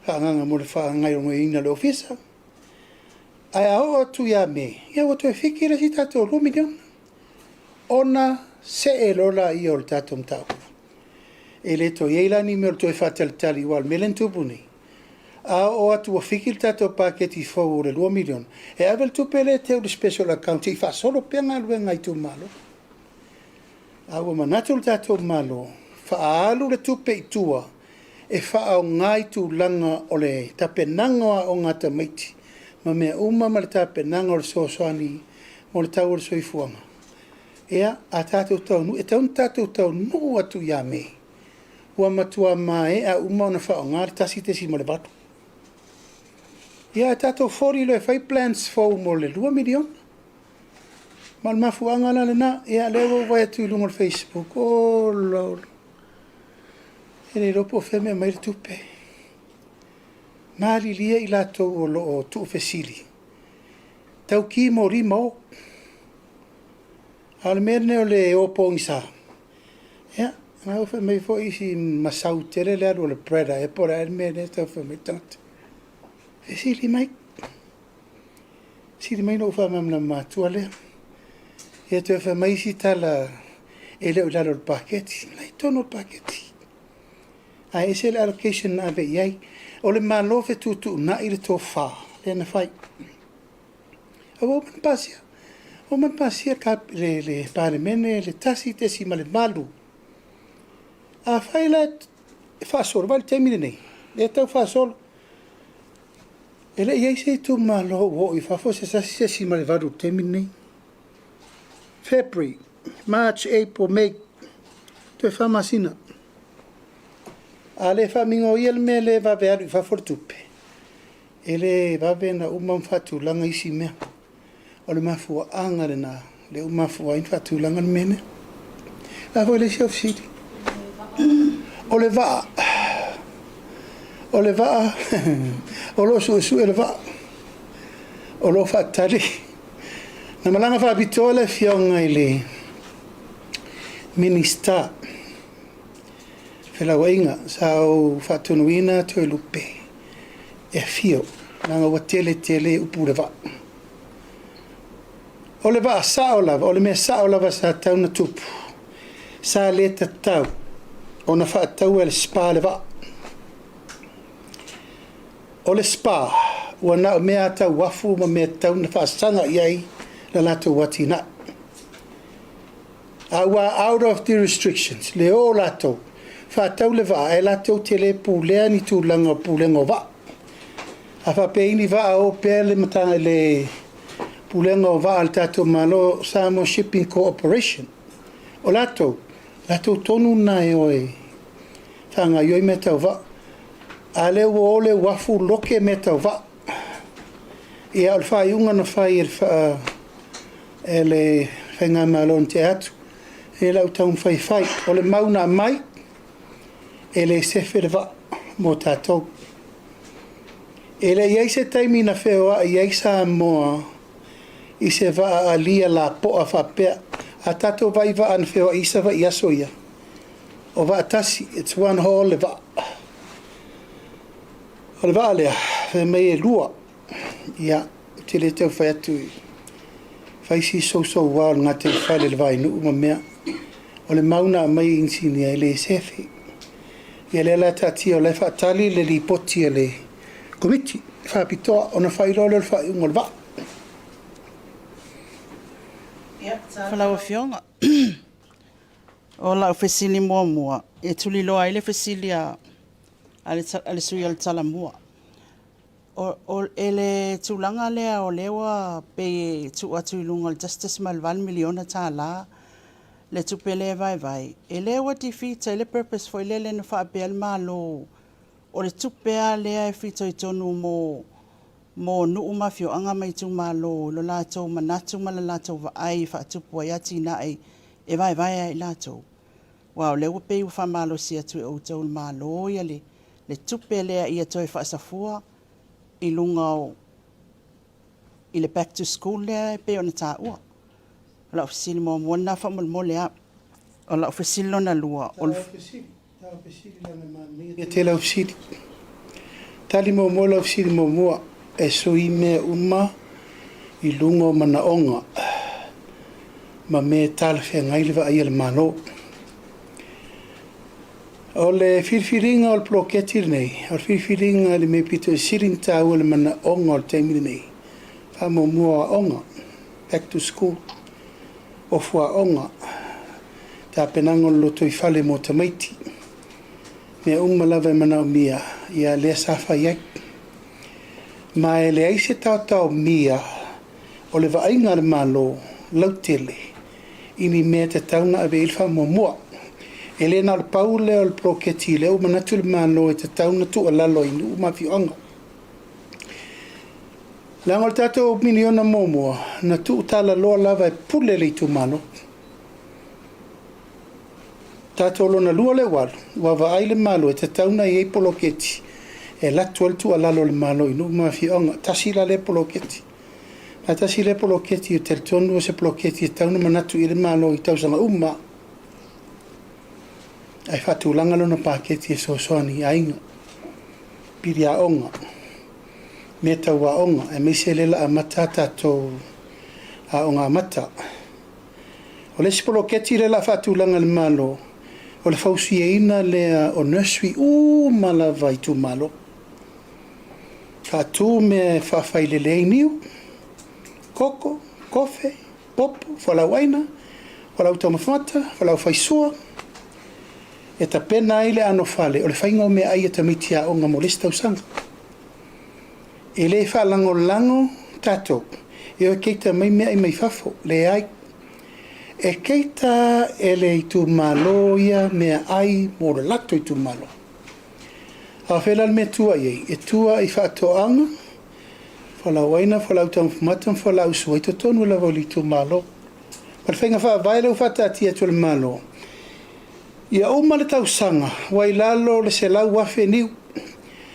Fa nganga mo le fa ngai o ina le ofisa. Ai ao tu ia me. Ia wato e whikira si tato luminion. Ona se e lola I o le tato mtau. E le to yeila ni me to e fataltali wal melen tupuni a o atu o fikil tato paketi fo le 2 million e avel tu pele te o special account I fa solo penga luenga I tu malo a o manatul tato malo fa alu le tupe tua e fa au ngai tu langa o le tapenanga o ngata maiti ma me uma ma le tapenanga o le sosoani mo le tau o le soifuanga ea a tato tau nu e taun tato tau nu atu ya me ua matua mai a uma ona whaonga tasi te si mo le batu. Ia tato fori le fai plans fau mo le 2 million. Mal mafuanga la lena, ia lewo vai atu lungo le Facebook. Oh, lord. Ele ropo feme mai tupe. Mali lia I lato o lo o tu fesili. Tau ki mo rima o. Almerne o le opo ngisa. Ia. Nga ufa mai fo isi masau tere le alo le preda e pora e me ne tau fa mai tangata. E sili mai. Sili mai no ufa mamna matua le. E te ufa mai si tala e leo lalo le paketi. Lai tono le paketi. A ese le allocation na ave iai. O le malo fe tutu na I le to fa. Le na fai. O man pasia. O man pasia ka le pare mene le tasi te si ma le malu. A failat fa sol val temine nei le tau fa sol ele ia se tu malo wo I fa fo se si mal vadu temine February March April May to fa masina ale fa mingo il mele va ver fa fortupe ele va bena umam fatu langa isi me o le mafu anga na le umafu in fatu langa mene la vo le chef city o le va o lo su le va o lo fatali na malanga fa bitole fionga ile minista FEILOAIGA sa o fatunuina to lupe e fio na o tele upu le va o le va sa o le me sa o la sa tauna tupu sa le tau ona fa tau el spa le va o le spa wana me ata wafu ma me tau na fa sanga iai la lato watina awa out of the restrictions le o lato fa tau le va e lato tele pulea ni tu langa pulengo va afa pe ni va o pe le mata le pulengo va al tato malo samo shipping cooperation o lato tonu na e oi tanga yoi me tau va ale wo le wafu loke me tau va e al fa yunga na fa ir fa ele fenga malon te atu e la utau fai o le mauna mai ele se fe va mo tatou ele iai se taimi na feoa iai sa moa I se va alia la po a fa pe a tatou vai va an feoa isa va ia soia o va tasi it's one hole le va o le va lea fe mei e lua ia te le tau fai atu fai si so wal ngā te fai le vai nu ma mea o le mauna mai insini e le sefi ia le la tati o le fa tali le li poti e le komiti fa pitoa ona fai lo le fai ngol va Falawa fionga. O la fesili mua. E tuli loa ile fesili ale sui al tala mua. O ele tulanga lea o lewa pe tu atu ilunga justice mal 1 miliona tala le tupele vai. E lewa ti fita ele purpose for ele le fa pe al malo o le tupea lea e fita i tonu mo nu mafio anga mai tu malo lo lato manatu malalato va ai fa tupu ya tina ai e vai ai lato. Wow, le pe u fa malo sia tu o tol malo ia le tupele ia toi fa safua i lunga o i le back to school le pe ona ta ua. La ofisili mo na fa mo le a. O la ofisili na lua. O la ofisili na mani. E te la ofisili. Tali mo la ofisili mo e soi me uma i lunga o mana onga. Ma me tala fea ngailiva ai le malo. O le whirwhiringa o le ploketi nei, o le whirwhiringa le me pito sirin tau le mana onga o le teimiri nei. Wha mo mua onga, back to school, o fua onga, ta penanga o loto I whale mo tamaiti. Mea lava mana o mia, ia lea safa iak. Ma e le aise tau mia, o le vainga le malo, lautele, ini mea te tauna ave ilfa mo mua. Ele na le paule o le proketi leo manatu le malo e te tauna tu alalo inu mawhionga. Lango le tato miliona momoa na tu tala loa lava e pule le tu malo. Tato lona lua le walu, wawa ai le malo e te tauna I e poloketi. E latu al tu alalo le malo inu mawhionga, tasila le poloketi. Ma tasila le poloketi o te tonu o se poloketi e tauna manatu I le malo I tausanga umma. Ai whatulanga lona paketi e sosoani ainga. Piri a onga. Me tau a onga. E meise lela a matata to a onga mata. O le sipolo keti lela whatulanga le malo. O le fausi e ina lea o nursery malava I tu malo. Ka tu me whawhai le lei niu. Koko, kofe, popo, whalauaina, whalau tamawhata, whalau whaisua. E ta pena ile ano fale, o le whainga o mea ai e ta mitia o ngā molesta usanga. E le whalango lango tato, e o keita mai mea I mai fafo, le ai. E keita e le I tu malo ia mea ai mo le lato I tu malo. A whela le mea tua iei, e tua I whaatoanga, whalau aina, whalau tamawhumata, whalau suaito tonu la wali tu malo. Ma le whainga whaavaile u whaatatia tu le malo. Ia uma le tausanga, wai lalo le se lau wafe niu,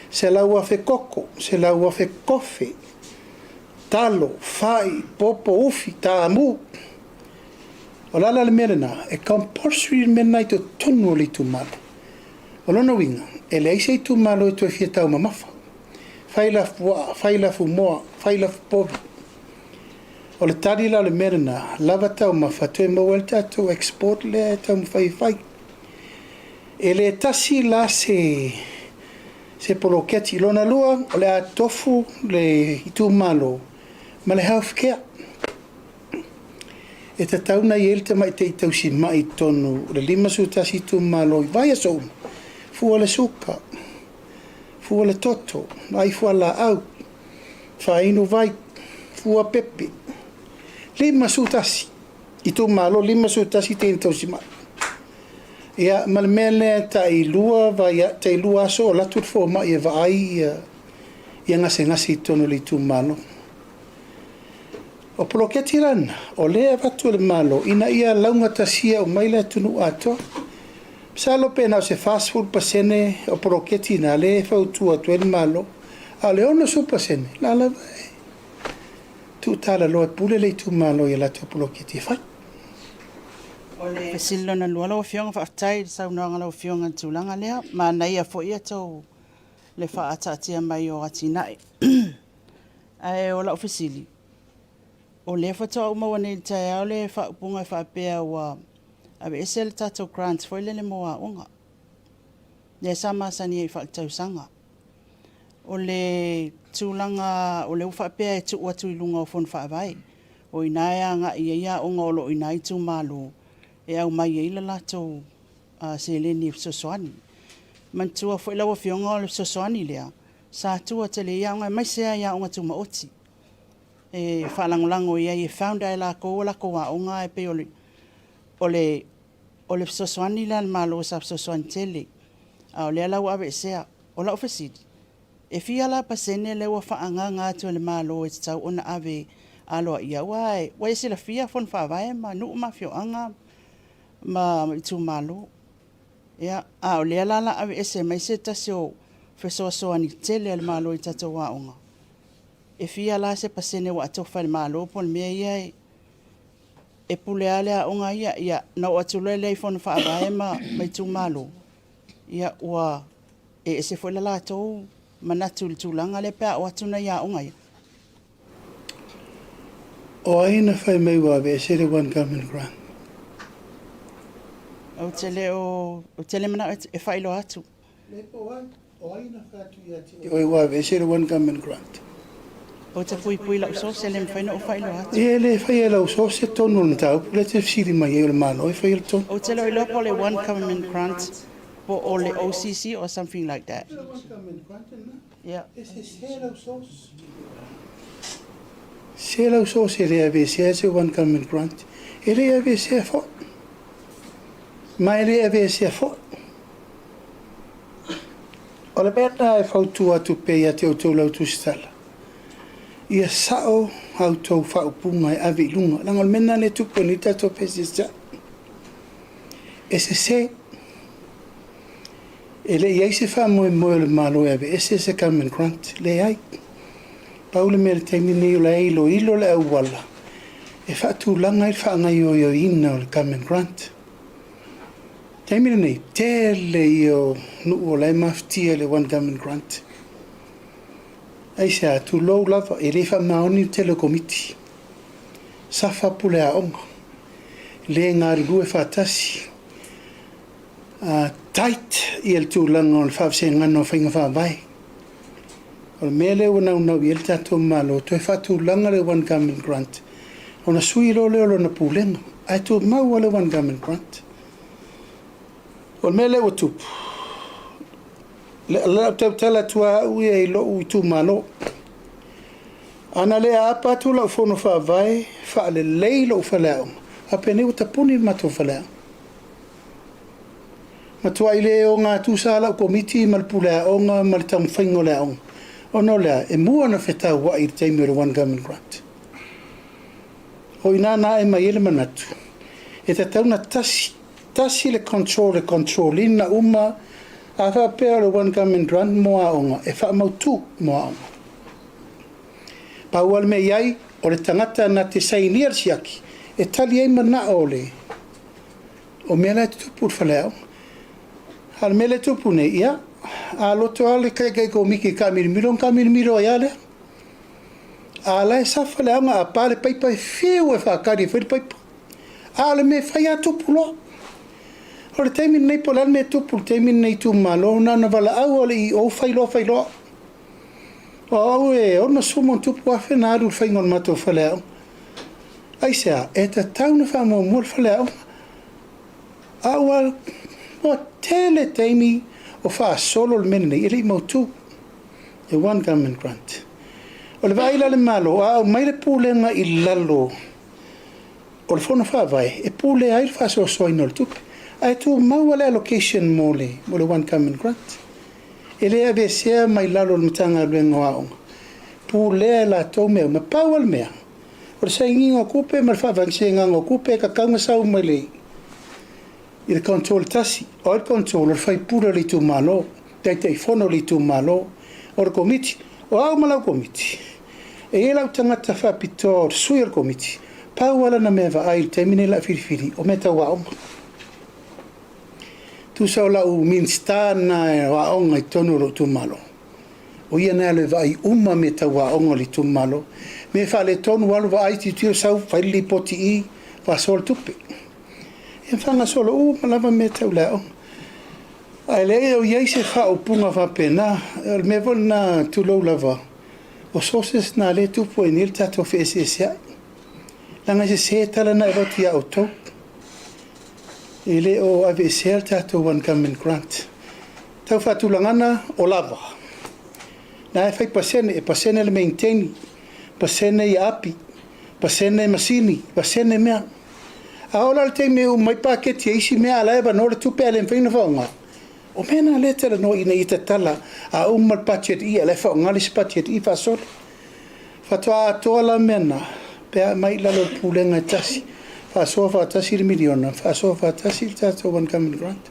se lau wafe koko, se lau wafe kofe, talo, fai, popo, ufi, tāmu. O lala le merena, e compulsory mena I to tonu li tu malo. O lona winga, e le aise I tu malo e tu e fia tau mamafa. Faila fu moa, faila fu povi. O le tari la le merena, lava tau mafa, tu e mawel tato export le tau mawhai. E le tasi la se poloketi lona lua o le atofu le itu malo ma le healthcare. E te tauna I te mai te tausi mai tonu le lima su tasi itu malo I vai aso fua le suka, fua le toto, ai fua la au, whainu vai, fua pepe. Lima su tasi, itu malo lima su tasi te tausi mai. Ia malmele ta I lua vai ta I lua so la tut fo mai e vai ia ngase tonu li tu malo. O poloketi lan o le vatu le malo ina ia launga tasia o mai le tunu ato. Salo pena se fast food pasene o poloketi na le fautu atu el malo. A le ono su pasene la vai. Tu tala lo e pule le tu malo ia la tu poloketi fai. Pesilo na lua lau fionga whaftai sau noanga lau fionga tūlanga lea. Ma nei a fo ia tau le whaatatia mai o ati nai. Ai o lau fesili. O le whatoa umawa nei tai au le whaupunga e whaapea ua awe ese le tatou grants fo le moa unga. Le sama sani e whaatau sanga. O le tūlanga o le whaapea e tu atu I lunga o fon whaavai. O inaia nga ia unga o lo inai tu malo. e au mai e ila latou se leni sosoani. Mantua fo ila wa fionga o le sosoani lea. Sa tua te le ianga mai sea ia unga tuma oti. E whalangolango ia e founder e la ko wa unga e pe o le sosoani la malo sa sosoani tele. A o lea lau awe sea o la ofesidi. E fia la pasene le wa whaanga ngā tu le malo e tau ona ave aloa ia wai. Wai se la fia fon whawai ma nuu ma fioanga ma tu malo. Ia a o lea la ave ese mai se tasio fesoasoani tele le malo i tato wa unga. E fia la se pasene wa atofa le malo pon mea ia e pule ale a unga ia na o atulele i fon whawai ma tu malo. Ia ua e se fo la tau manatu le tūlanga le pēa o atuna ia o ngai. O aina whai mai wawe e sere one government grant. O tele mana e whailo atu. Lepo wai, o aina whatu i ati. O wawe e sere one government grant. O te pui la uso se le mwhaina o whailo atu. E le whai la uso se tonu na tau, pule te fsiri mai e o le malo, e whai le tonu. O tele o ilopo le one government grant for all the OCC or something like that. Yeah. Sela uso se le ave se one government grant. Ele ave se fo. Ma ele ave se fo. O le beta e fautu atu pe ia te o tau lau tusitala. Ia sao au tau whaupunga e ave lunga. Langol mena ne tupo ni tato pesi sa. E se ele ia se fa mo le malo ave ese se government grant le ai paule me te mini le ilo le wala e fa tu langa fa ngai yo ina le government grant te mini nei tele yo no o le mafti le one government grant ai sa tu lo lava e le fa maoni tele committee sa fa pule a onga le ngari due fa tasi tight i el tūlanga o le whawsenga no whainga whawai. O le mele o nau i el tato malo, toi whatūlanga le one government grant. O na sui lo leo na pūlenga, ai tō mau le one government grant. O le mele o tupu. Le tau tala tua ui e lo ui tū malo. Ana le apa tu lau whono whawai, whaale lei lo whaleo. A pene o tapuni mato whaleo. Matua ile o ngā tūsala o komiti malpulea o ngā malitang whaingo lea o. O no lea, e mua na whetau wa i teimi o le one government grant. O ina nā e mai ele manatu. E te tau na tasi le control ina uma a whapea le one government grant moa o ngā, e whaamautu moa o ngā. Pau al me iai, o le tangata na te saini al siaki, e tali ei mana o le. O mea lai tupu whaleo. Al mele tupu nei ia, a loto ale kai ko miki kamiri ai ale. A lai safa le anga a pale paipa e fiu e whakari whiri paipa. A le me whai a tupu lo. O le teimin nei polan me tupu, teimin nei tu malo, na wala au ale i o whailo. O au e ona sumon tupu a whena aru whaingon mato whaleo. Aisea, e ta tauna whamo mul whaleo. Au al o tele teimi o wha solo le mene nei, ili mautu e one government grant. O le vaila le malo, a mai le pūlenga i lalo o le whona whawai, e pūle ai le wha so soino le tupe. Ai tu maua le allocation mo le one government grant. E le ave sea mai lalo le matanga luenga waonga. Pūle la tau mea, ma pau al mea. O le sainginga kupe, ma le whavansenga ngā kupe, ka kaunga sau mai lei. I le control tasi, o le control, o le whai pura li tu malo, tei whono li tu malo, o le komiti, o au malau komiti. E lau tangata whapito, sui al komiti, pau ala na mea wa ai, te mine la whiriwhiri, o meta waonga. Tu sau lau minsta na waonga i tonu lo tu malo. O ia nea le vai uma meta waonga li tu malo, me whale tonu walu wa ai ti tio sau, whaili poti i, wa sol tupe. E whanga solo malava me tau leo. Ai le o iei se whao punga whapena, me vol na tulou lava. O soses na le tupu e nil tato wheese ai. Langa se tala na e roti a o tau. Ele o AFIOGA tatou one government grant. Tau whatulangana o lava. Na e whai pasene le maintain, pasene i api, pasene masini, pasene mea. A ola le te me o mai paketi e isi mea alaiva no le tupe ale mwhaina whaonga. O mena le tala no ina i tala a umal budget i ale whaonga le budget i whasol. Whatua atoa la mena, pea mai lalo pulenga tasi. Whasoa whatasi le miliona, whasoa whatasi le tatou one government grant.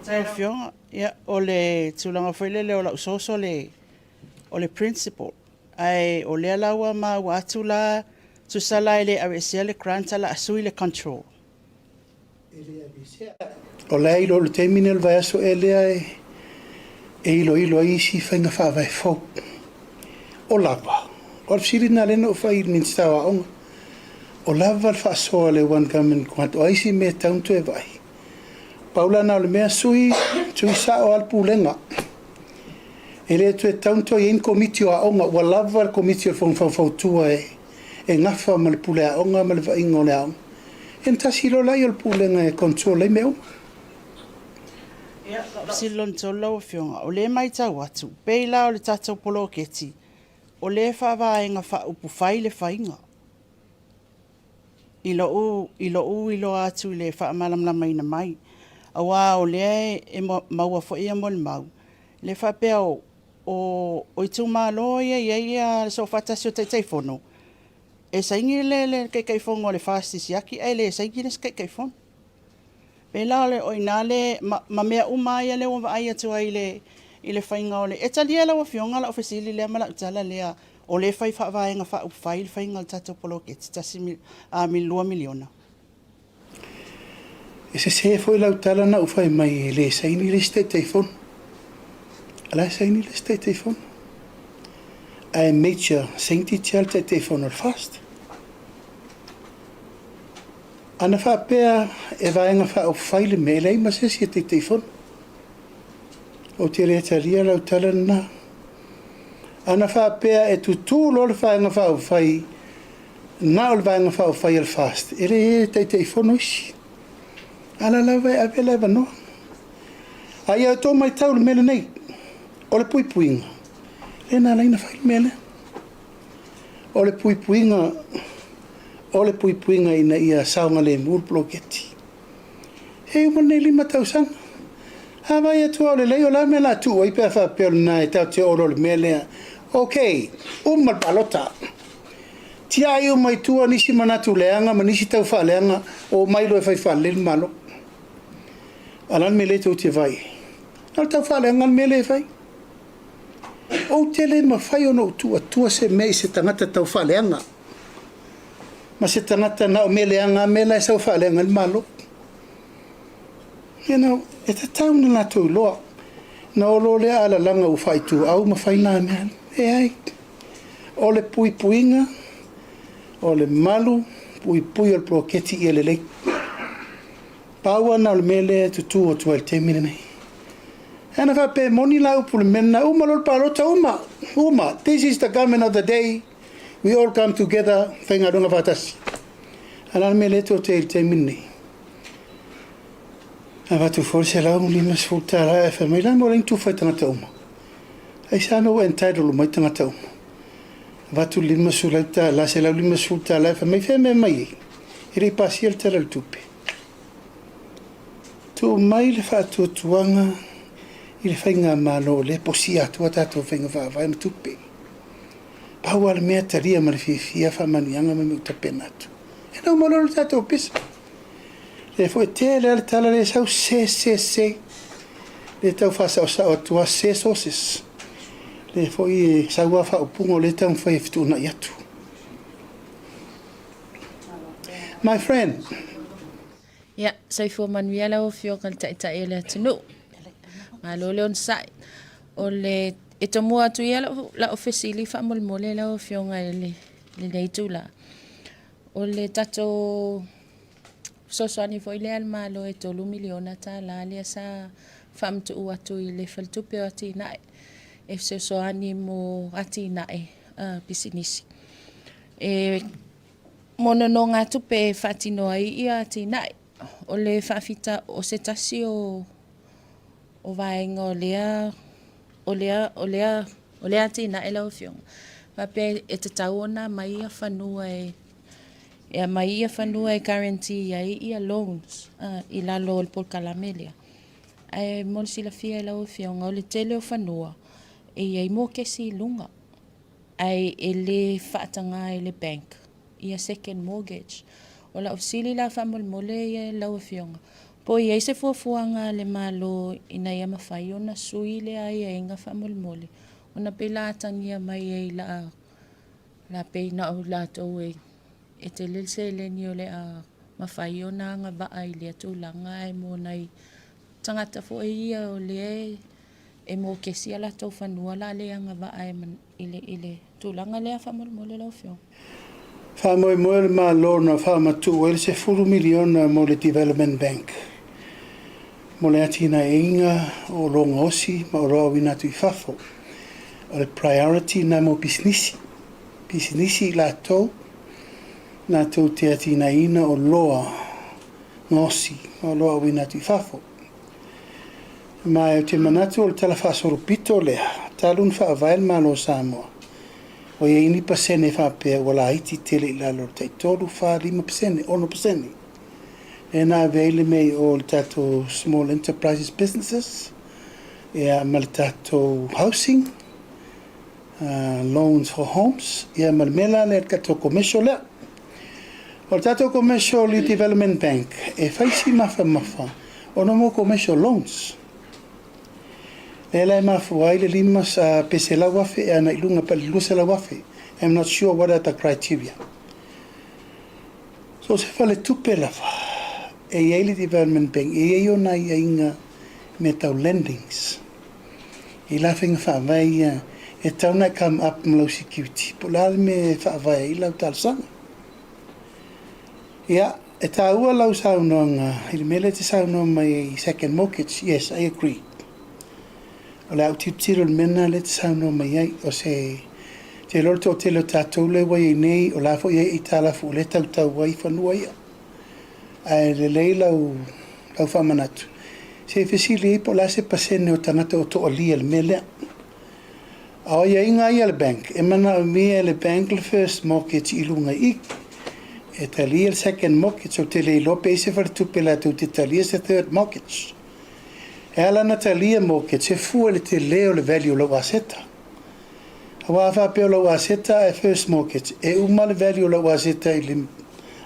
Tae fionga, ia, o le tūlanga whailele o la usoso o le principal. Ai, o le alaua ma watu la tusala ele AFIOGA le grant la asui le control. O le ilo le terminal vai aso elea e ilo isi whainga whawai fau. O lava. O le siri na lena o whai minstawa onga. O lava le whaasoa le one government grant. O aisi mea tauntu e vai. Paula na le mea sui sa o alpulenga. Ele tu e tauntu i en komitio a onga. Wa lava le komitio fau tua e ngafa ma le pule a onga ma le vainga o le aonga. En tasilo lai o le pulenga e control e meo. Silon tolo fionga o le mai tau atu peila o le tatou poloketi o le whaawaenga upu whai le whainga ilo atu le whaamalamlama ina mai awa o le e maua fo ia mo le mau le whapea o i tu malo ia so whatasi o teitai fono e saingi le kei fongo le fastisi aki e le saingi le kei fono Pela ole o inale ma mea umai le o vai atu ai le whainga ole. E talia la o fionga la ofisili le mala utala lea o le whai whaavaenga wha uwhai le whainga le tatou poloketi tasi milua miliona. E se foi la utala na uwhai mai le saini le state telephone. Ala saini le state telephone. I major sainti tial te telephone or fast. Ana whapea e vaenga wha o whaile me lei ma se te telefon. O te rea taria lau tala na. Ana whapea e tutu lo le vaenga wha o whai. Na o le vaenga wha o whai al fast. E re te telefon oisi. Ala lau vai a vela eva noa. Ai au tō mai tau le mele nei. O le pui puinga. Le na leina whaile mele. O le pui puinga. O le puipuinga ina ia saunga le mulploketi. He umane lima tausanga. Hawa ia tua o le leo la me la tu o ipe wha peo na e tau te oro le melea. Ok, umal palota. Tia i umai tua nisi manatu leanga, ma nisi tau wha leanga o mailo e whai wha le malo. Alan me le tau te vai. Al tau wha leanga me le whai. O te le ma whai ono tua se mei se tangata tau wha leanga. Ma se tangata na o meleanga mela e sau whaelenga le malo. You know, e ta tauna na tau loa. Na o lo le ala langa u whaitu au ma whaina mea. E ai. O le pui puinga, o le malu, pui al proketi i le lei. Paua na o le mele tutu o tua le te mine nei. Ana whape moni lau pu le mena, uma lor parota uma. This is the government of the day. We all come together, whainga runga whatasi. Alana me leto te mini. A watu forse lau lima sfultara e whamela mo ring tu whai tangata uma. Ai sano entitled mai tangata uma. Watu lima sulauta, la se lau lima sfultara e whamei wheme mai. Iri pasi al tera le tupe. Tu mai le whatu tuanga, i le whainga malo le posi atua tato whainga whaavai ma tupe. Paua le mea taria ma le fia whamanianga me utapena atu. E nau malolo tato pisa. Le fo e te le tala le sau se. Le tau whasa o sao atua se soses. Le fo i saua wha upungo le tau whai fitu na iatu. My friend. Ja, sai fo manuia la o fioga le taʻitaʻi le atunu. Malo le on sai. O le e tomo atu ia la ofesili whaamolmole la o fionga le leitu la. O le tato sosoani fo ile al malo e tolu miliona ta la lia sa whaamtu atu i le whaltupe o ati nae. E sosoani mo ati nae pisinisi. E mono no ngā tupe whatino ai ia ati nae. o le whaafita o se tasi o vaenga o lea tina e lau fionga. Pape e te tauona mai a whanua mai a whanua e guarantee ia loans i lalo o le polkalamelia. Ai mol sila fia e lau fionga o le tele o whanua e mo kesi lunga. Ai e le whaatanga e le bank ia second mortgage. O la ofsili la whamolmole ia lau fionga. Po ia se fuafuanga le malo ina ia mawhai ona sui le ai e inga whamolmole. Ona pe la tangia mai e la pe na o la tau e te lilse le ni o le a mawhai ona nga va ai le tūlanga e mo nei tangata fo e ia o le e mo kesi ala tau whanua la le anga va ai ile tūlanga le a whamolmole lau fionga. Whamoe moe ma lona whamatu e se 4 miliona mo le Development Bank. Mo le atina e inga o ronga osi ma o roa wina tui whafo. O le priority na mo businessi. Businessi la tau. Na tau te atina ina o loa ngosi ma o roa wina tui whafo. Ma e te manatu o le talawhasoro pito lea. Talun whaavail ma lo Samoa. O ia 1% whapea wala iti tele i lalo te tolu 5%, 1%. E nā veile mei o le tato small enterprises businesses, ia ma le tato housing, loans for homes, ia ma le mela le tato commercial lea. O le tato commercial development bank, e whaisi mafa, o no mo commercial loans. Ela mafuai le limas pese la wafe ana ilunga pa lusa la wafe. I'm not sure what are the criteria. So se fale tupe la fa. E ele development bank e yo na inga metal lendings. I la finga fa vai e tauna come up mlo security. Polal me fa vai ila tal sang. Ya e ta ua lau sa no nga il mele te sa no my second mortgage. Yes, I agree. O le au titiro mena le tsano mai ai o se te lorto te lo tatou le wai nei o la fo i tala fu le tau wai fanua ia. Ai le leila u fa manatu. Se fesili po la se pasene o tanata o to ali el mele. A ia inga ia le bank. E mana o mi le bank le first mortgage i lunga i. E tali el second mortgage o te le lope se far tu pela tu te tali se third mortgage. Ela Natalia mortgage se fu le te leo le value lo waseta. Awa fa pe lo waseta e first mortgage e uma le value lo waseta i le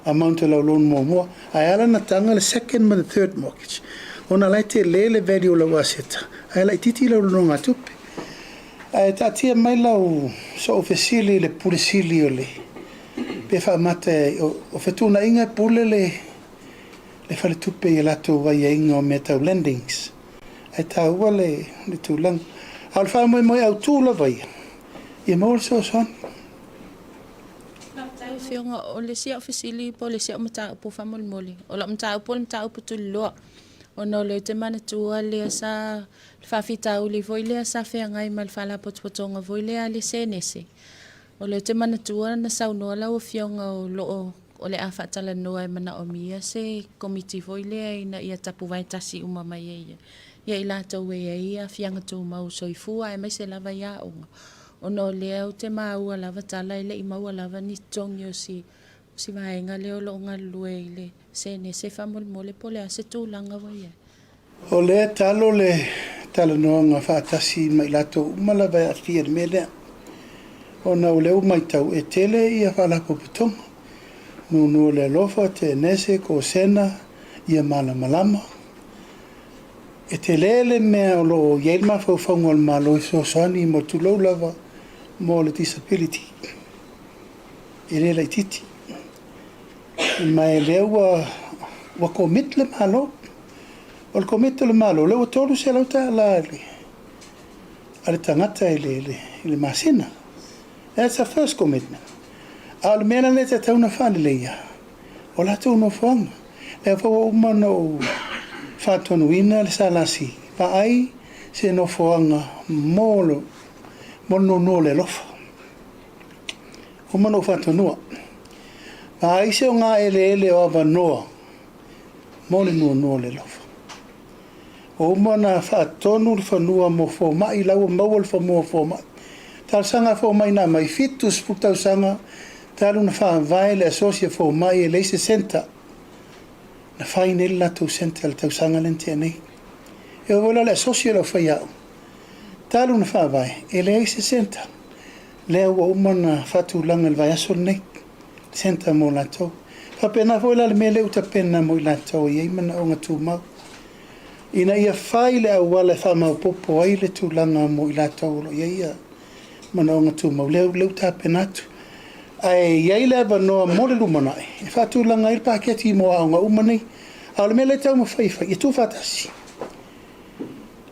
amount lo loan mo. A ela natanga le second and third mortgage. Ona lai te le value lo waseta. Ela titi lo no ngatupe. A ta tia mai lo so officially le pulisili o le. Pe fa mate o fetuna inga pule le fa le tupe i lato vai inga o metal lendings. E ta ua le tūlang. Al wha moi au tūla vai. I mōr so son. Tau whionga o le sia ofisili po le sia o mata upo whamolmoli. O la mata upo tuli loa. O no le te mana tua lea sa whawhita uli voi lea sa whea ngai mal whala potopotonga voi lea le senese. O le te mana tua na sau noa lau o whionga o loo o le awhatala noa e mana o mia se komiti voi lea ina ia tapu vai tasi uma mai eia. Ia i lātou e ia whianga tō mau soifua e mai se lava ia onga. O no leo te maua lava tala ile i maua lava ni tongi o si vaenga leo lo ngā lue ile se whamolmole po lea se tūlanga wai e. O le talo le tala noa ngā whātasi mai lātou umalava a whier mele. O na o leo mai tau e tele ia whalapo putonga. Nunu le lofa te nese ko sena ia malama. E te lele mea o lo yeilma whauwhaunga o le malo i sosani mo tulau lava mo le disability. E lela i titi. Mai leo wa komit le malo. O le komit le malo. Leo tolu se lau ta ala ale tangata i le masina. That's a first commitment. A le mena le te tauna whane leia. O la tau no whanga. E whawa umano whātonuina le salasi. Pa ai se no whanga molo no le lofa. O mano whātonua. Pa ai se o ngā ele o awa noa. mo le no le lofa o mana fa tonu le fanua mo fo mai lau mau le fa mo fo mai tal sanga fo mai na mai fitus puta sanga talu na fa vai le asocia fo mai le se senta na fai nella tu senta le tau sanga lente nei e o vola le asocia lo fa ia talu na fa vai e le se senta le o mana fatu langa le vai aso nei senta mo la to fa pena fo la le mele uta pena mo la to ye mana o ngatu mau ina ia fai le wala fa mau popo ai le tu langa mo la to lo ia mana o ngatu mau le uta pena tu ai ia le ba no mo le lumana e fa tu langa il paketi mo a nga umani al mele tau mo fai fai tu fatasi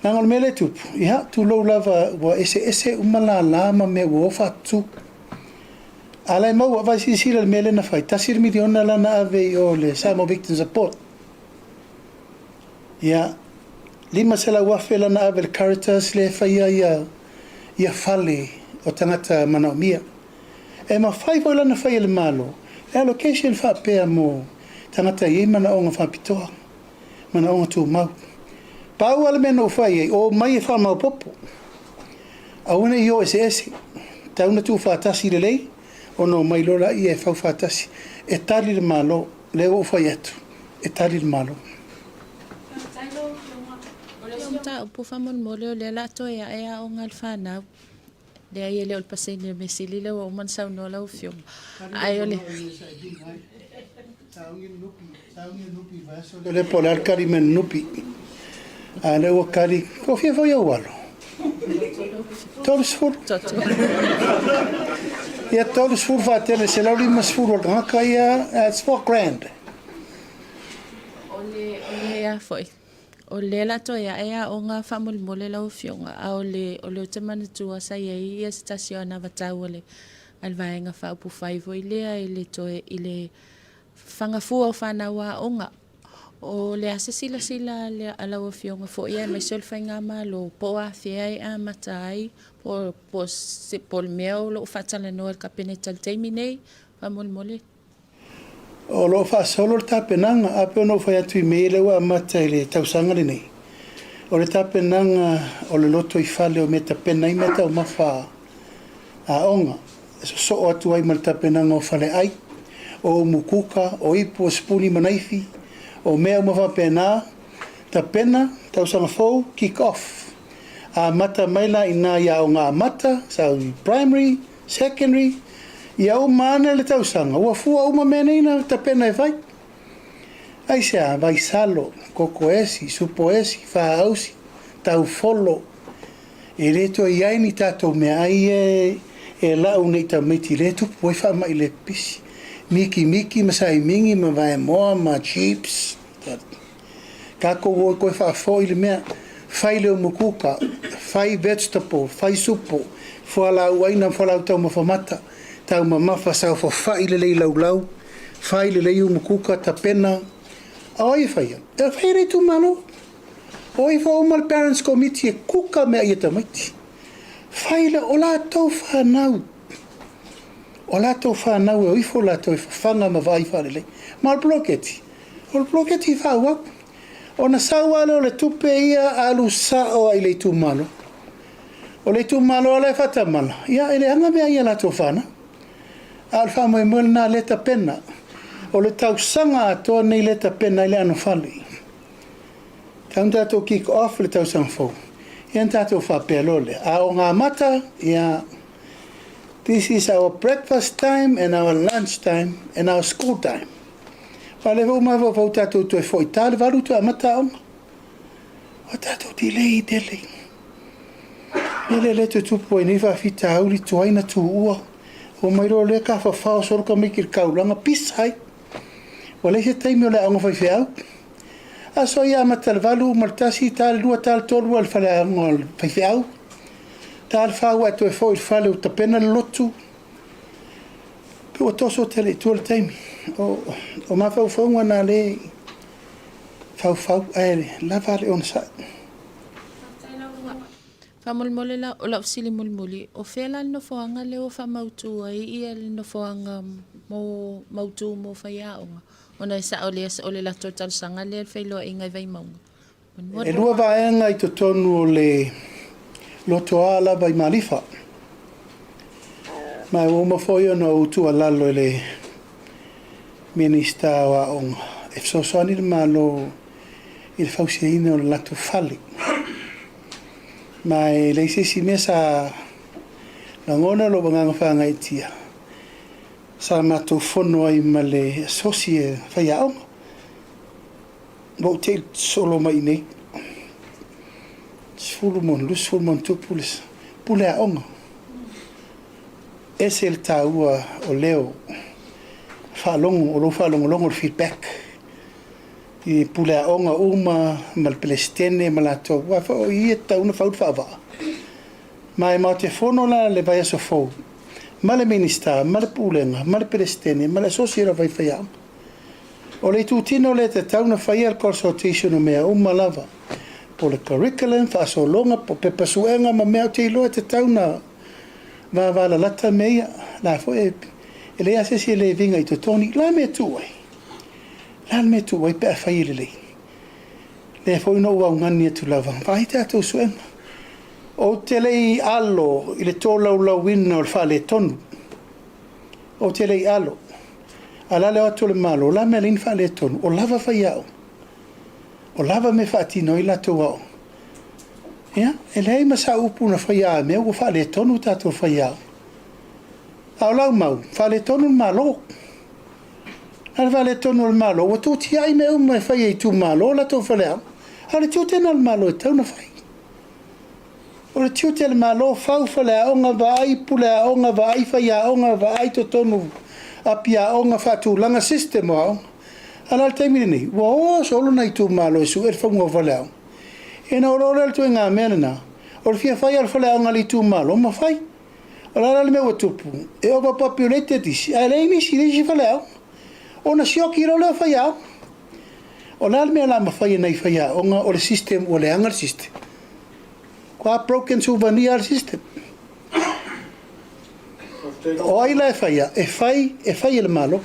nang al mele tu ia tu lo lava wa ese umala lama me wo fa tu ala mau va si le mele na fai tasir miliona la na ave o le samo victim support ia lima sela wa fela na ave caritas le fai ia fale o tangata manaumia e ma fai voila na fai le malo e allocation fa pe mo tangata ye mana o fa pitoa mana o tu mau pa wala me no fai o mai fa mau popo a una io ese ta una tu fa tasi le lei o no mai lola ia fa tasi e tali le malo le o fai eto e tali le malo ta po fa mon mole le la to ya e o ngal fa na le ai le ol pasei le mesili le o man sa no la o fiom ai ole le polar karimen nupi ale o kari ko fie foi o walo todos fur ya todos fur fa tele se la lima fur o ka ya it's $4,000 ole ya foi o le la to ya ea o nga famul mole la o fionga a o le te manu tua sa ia stasio na vatau ole al vaenga fa pu fai vo ile ile to ile fanga fu o fana wa onga o le asesila sila le ala o fionga fo ia me sol fainga malo po a fiai a matai po se pol meo lo fatala no el kapenetal terminei famul mole o lo fa solo tapenanga ape no fa atu mele wa mata ile tausanga le nei o le tapenanga o le loto I fale o meta pena I meta o mafa a onga so o atu ai mal tapenanga o fale ai o mukuka o ipo spuni manaifi o mea mafa pena tapena tausanga fo kick off a mata maila ina ya o nga mata sa primary secondary ia o mana le tausanga ua fua uma menina tapena e vai ai sea vai salo koko esi supo esi fa ausi tau folo e le to ia ni tato me ai e la unei ta meti le tu poi fa mai le pisi miki masai mingi ma vai moa ma chips kako wo ko fa fo ile me fai le mukuka fai vegetable fai supo fo la uaina fo la tau ma famata tau mamafa sa fo fai le lau fai le mukuka tapena ai fai e fai re tu malo oi fo mal parents committee kuka me ai tamati fai le ola to fa nau oi fo la to fanga ma vai fa le mal blocketi fa wa ona sa wala le tupe ia alu sa o ai le tu malo o le tu malo le fata malo ia ele anga me ai la to fana alfa mo na leta pena o le tausanga to nei leta pena ile ano fali tanta to kick off le tausanga fo enta to fa pelole a o nga mata ya this is our breakfast time and our lunch time and our school time vale vo ma vo tato to fo ital valu to mata o tato delay ele le tu po ni va fita uri to ina tu ua o mai ro le ka fa fa so ka me kir kaulanga pisai wala se taimi le anga fa fiau a so ia matal valu martasi tal lua tal tolu al fala ngol fa fiau tal fa wa to fo il fale o tapena lotu o to so tele to el taimi o ma fa fo ngana le fa ai la vale on sa famolmole la o la usili molmoli o fela no foanga le o fa mautu ai ia le no foanga mo mautu mo fa ia o ona sa ole la total sanga le FEILOAIGA vai mau. E lua vaenga I to tonu o le lotoa lava I malifa. Mai o mafoi ona utu alalo le minista wa onga. E fsosani le malo I le fausiaina o le latu fali. Mai le sisi mesa langona lo banganga whanga itia. Sa matou fono ai ma le asosie whaiaonga. Mo te solo mai nei. Sfulumon, lusfulumon tupulis. Pule aonga. Ese el taua o leo. Whalongo, o lo whalongo longo feedback. I pule aonga uma, mal pelestene, malato. Wafa o ia tauna faut whawa. Mai ma te fono la le vai aso fau. Ma le minista, ma le pulenga, ma le pelestene, ma le sosiera vai whaiaonga. O le tūtino le te tauna whaia al consultation o mea uma lava. Po le curriculum, whaaso longa, po pepasuenga ma mea te iloa te tauna. Va wala lata mea, la fo e le asesi le vinga I to toni, la mea tuai. La mea tuai pe a whaile lei. Le fo ino ua ungani atu lava, vai te ato suenga. O te lei alo, I le tō lau wina o le wha le tonu. O te lei alo. Ala le atu le malo, la mea lini wha le tonu, o lava whaiao. O lava me whaatino I la tō ia, e lei masa upu na whaiao mea, ua wha le tonu tātou whaiao. Au lau mau, wha le tonu malo. Nara wha le tonu le malo, ua tō ti ai mea umai whai tu malo, la tō whaleao. Au le tūtena le malo e tauna whai. O le tūtena le malo, whau whaleao, ngā vai, pulea o ngā vai, whaiao, ngā vai to tonu. Apia o ngā whatu langa system o. Ala le taimiri nei, ua o solo nei tu malo e su e whaunga whaleao. E na ora ora tu ngā mea na. O le fia whai al whaleao ngā li tu malo, ma whai. O la le mea tupu. E o populated isi. A le inisi risi whaleao. O na sioki ro leo whaiao. O la le mea la ma whai nei whaiao. O le system, o le angar system. Kua broken souvenir system. O ai la e whaia. E whai le malo.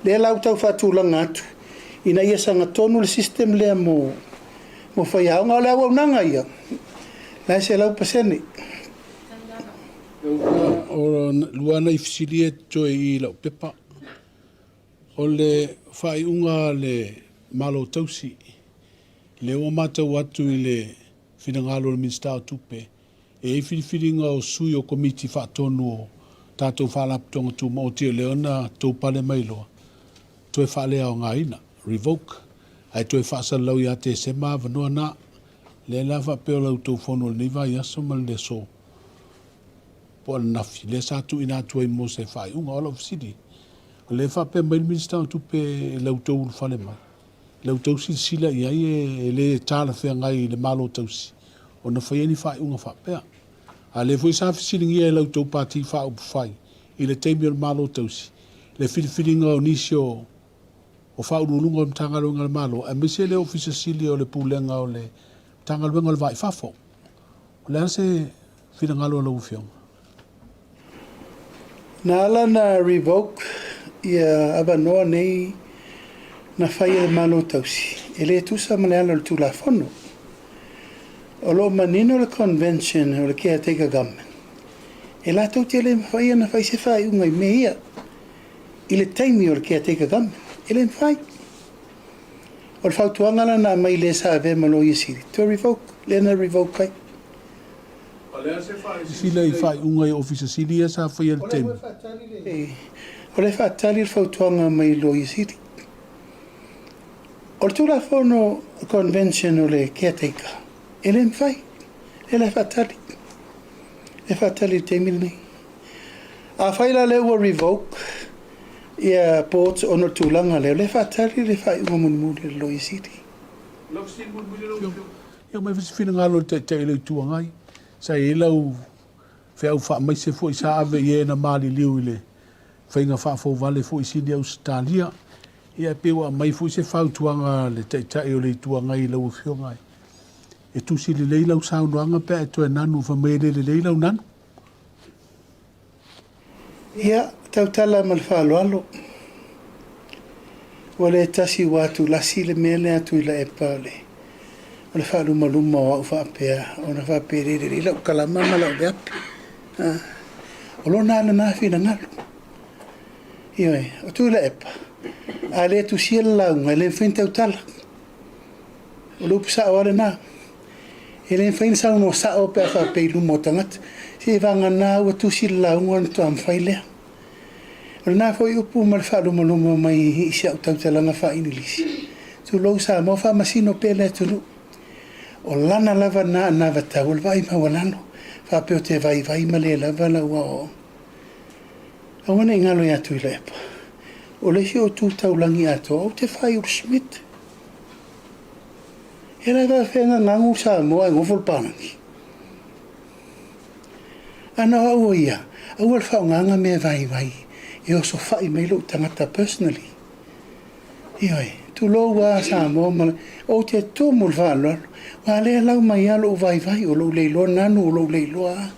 Le lau tau whatulanga atu. Ina ia sanga tonu le system lea mo whaiao. Ngā lea wau nanga ia. Lai se lau pasene. O luana I fisilia toe I lau pepa. O le whaiunga le malo tausi. Le o matau atu I le whingalo le minsta o tupe. E whiringa o sui o komiti whaatonu o tātou whalaputonga tu mo te leona tō pale mailoa. Toe whalea o ngā ina. Revoke. Ai toe whaasalau I te sema vanua na. Le lava peo lau tō whono le niwa I aso mal le so. Po al nafi. Le sātu ina atua I mo se whaiunga all of city. Le whape mai minsta o tupe lau tō ulu whale mai. Lau tausi sila I ai le tāla whea ngai le malo tausi. O na whaieni whaiunga whapea. A le fwoi sa fisiringi e lau tau pāti wha upu whai. I le teimi o le malo tausi. Le whiriwhiringa o nisi o whaurulunga o mtangaruenga le malo. A mese le ofisa sili o le pūlenga o le mtangaruenga le vai whafo. O le ase whirangalo lau whionga. Na ala na revoke ia abanoa nei na whai e malo tausi. E le tusa male ala le tūla whono. O lo manino le convention o le caretaker government. E la tau te le mwhai ana whai se whai ungai me ia. I le taimi o le caretaker government. E le mwhai. O le whautuangana na mai le sa ave malo i siri. To revoke. Le na revoke kai. Sila I whai ungai ofisa sili e sa whai al taimi. O le whaatali le whautuanga mai lo i siri. O le tūla whono convention o le caretaker. E le mwhai. E le whaatali. E whaatali te mili nei. A whaila le ua revoke. Ia ports ono tūlanga leo. Le whaatali le whai unga munimuni le lo i siri. Ia mai visi whingalo te leu tuangai. Sa e lau whiau wha mai se fo I sa ave I e na mali liu I le whainga wha fo vale fo I sini Australia. Ia pewa mai fo I se whau tuanga le tai o le tuangai lau whiongai. E tusi le leilau saunoanga pe e toe nanu whamere le leilau nanu. Ia, tautala mal whaloalo. o le tasi watu lasi le mele atu ila e pale. O le whaaluma luma o au whaapea, o na whaaperere ila o kalamama la o le api. O lo nā na whina ngalu. Ioi, o tu ila epa. A le tu sia launga, le whain Tautala. O lupu sa o ale nā. E le whain sa no sa o pea whaapei luma o tangata. Se vanga nā ua tu sia launga na tu am whailea. O le nā fwoi upu ma le whaaluma luma mai isi au Tautala nga whaini lisi. Tu lou sa mo wha masino pele tunu. O lana lava nā nā vatau, o le vai ma walano. Whapeo te vai ma le lava la ua o. A wana ingalo ia tu ila epa. O le si o tu taulangi ato, o te whai ur Smith. E lai wa whenga ngangu sa moa e ngofol panangi. Ana wa ua ia, a ua le whao nganga me vai. E o so whai meilo tangata personally. Ioi, tu lo wa sa moa, o te tumu le whalo, wa le lau mai alo o vai, o lo leilo nanu, o lo leilo a.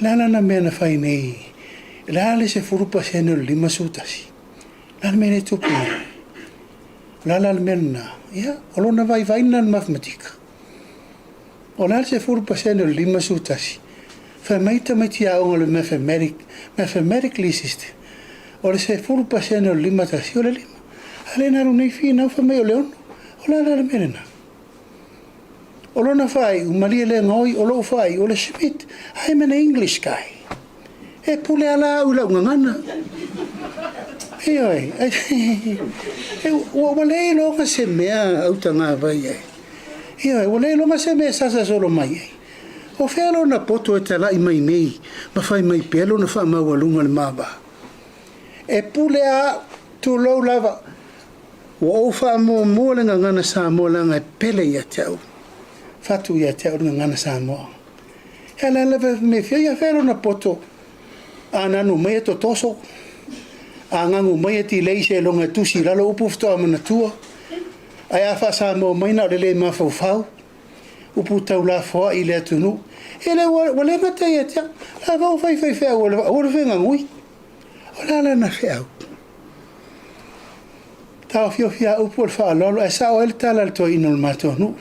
Lana na mea na whai nei, lale se furupa sene o lima sutasi. Lana mea ne tupu. Lala le mea na, ia, o lo na vai na mathematika. O lale se furupa sene o lima sutasi. Whai maita maiti a onga le mathematically system. O le se furupa sene o lima tasi, o le lima. Ale naru nei whina uwha mai o leono, o lala le mea na. O lona whai, umalia le ngoi, o lo whai, o le Smith, I'm an English guy. E pule ala ula ungangana. E oi, wale longa se mea auta ngā vai e. E oi, wale longa se mea sasa solo mai e. O whelo na poto e tala i mai nei, ma whai mai pelo na wha maua lunga le maba. E pule a tu lau lava, o wha mo le ngana sa mo langa e pele ia tau. Fatu ia te aurunga ngana Samoa. E la lewe me whia ia whero na poto. A nanu mai e to toso. A ngangu mai e ti leise e longa tusi lalo upu ftoa mana tua. Ai a wha Samoa mai na le mawhau whau. Upu tau la whoa i le atunu. E le wale mata ia te au. La wau whai whea wale whenga ngui. O la na whea au. Tau whia upu al wha lolo. E sa o ele tala le toi ino le matonu.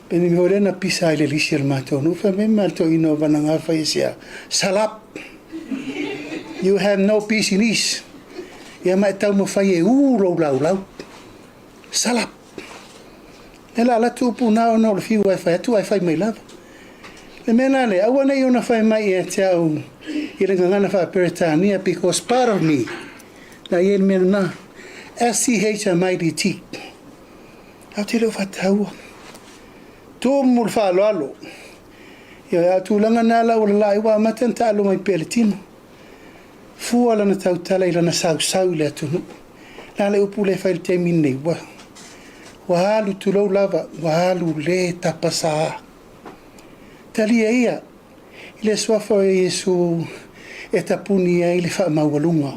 E mi vore na pisa ile lisi al matonu. Fa me mato ino vananga whaisia. Salap. You have no peace in ease. Ia mai tau mo whai e lau. Salap. E la tu upu nao no le fiu ai whai atu ai whai mai lava. Le mena le, awana i ona whai mai e te au i le ngangana wha Peritania because part of me, na i el mena na, SCH-MIDT. Au te leo whataua. Tōmu le whaaloalo. Ia tūlanga nā lau le lai wā matan ta alo mai peletino. Fua lana Tautala i lana sau le atunu. Nā le upu le whaile te minei wa. Wahalu tulau lava, wahalu le tapasa. Talia ia, i le swafo e Yesu e tapuni e le wha maualunga.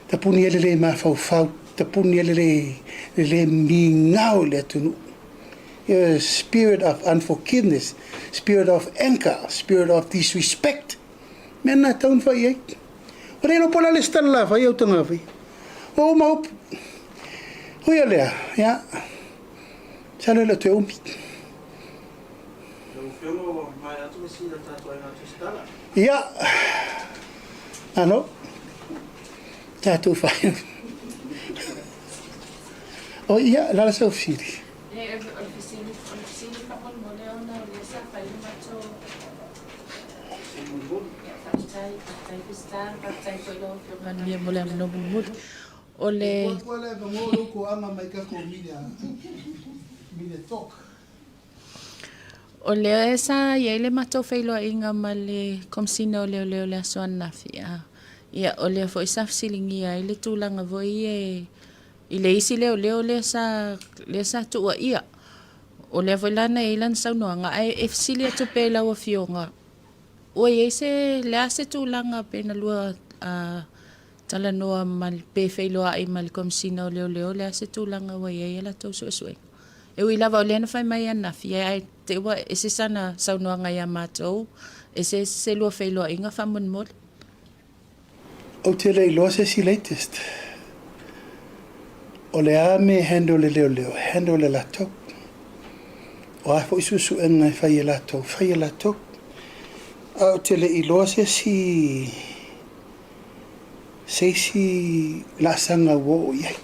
Tapuni e le mawhau, tapuni e le mingau le atunu. Spirit of unforgiveness, spirit of anger, spirit of disrespect. Mena taun whai ei. O rei ropola le stala whai au tanga whai. O maup. Hui alea, ia. Salo le te umi. Ia. Ano? Tātou whai. O ia, lala sa ofisiri. Ole ole esa ia le mato FEILOAIGA ma le komsina o leo le asoana fia. Ia ole fo isa silingia ile tulanga voi e ile isi leo le sa tua ia. Ole fo lana ilan saunoanga ai efsilia to pela o fionga. O ye se le ase tulanga pena lua tala noa mal pe FEILOAIGA mal komsina o leo le ase tulanga o ye la to so. E ui lava o lena fai mai ana fia ai te ua e se sana saunoanga ia mātou e se lua FEILOAIGA whamun mol. O te rei loa se si latest. O le ame hendo le leo leo, hendo le lato. O a fo isusu enga fai e lato. A o te le iloa si la sanga wo iai.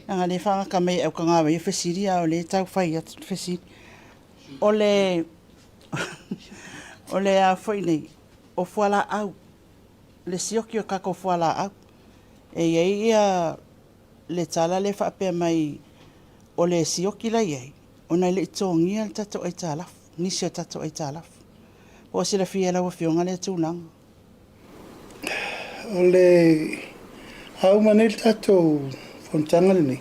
Nga le whanga ka mei au ka ngāwe i whesiri o le tau whai atu whesiri. O le a whai nei, o whala au. Le sioki o kako whala au. E iei ia le tala le whapea mai o le sioki la iei. O nei le itongia le tato ai tālafu. Nisi o tato ai tālafu. O sila fia lau whionga le tūlanga. O le au manel tato fontanga le nei.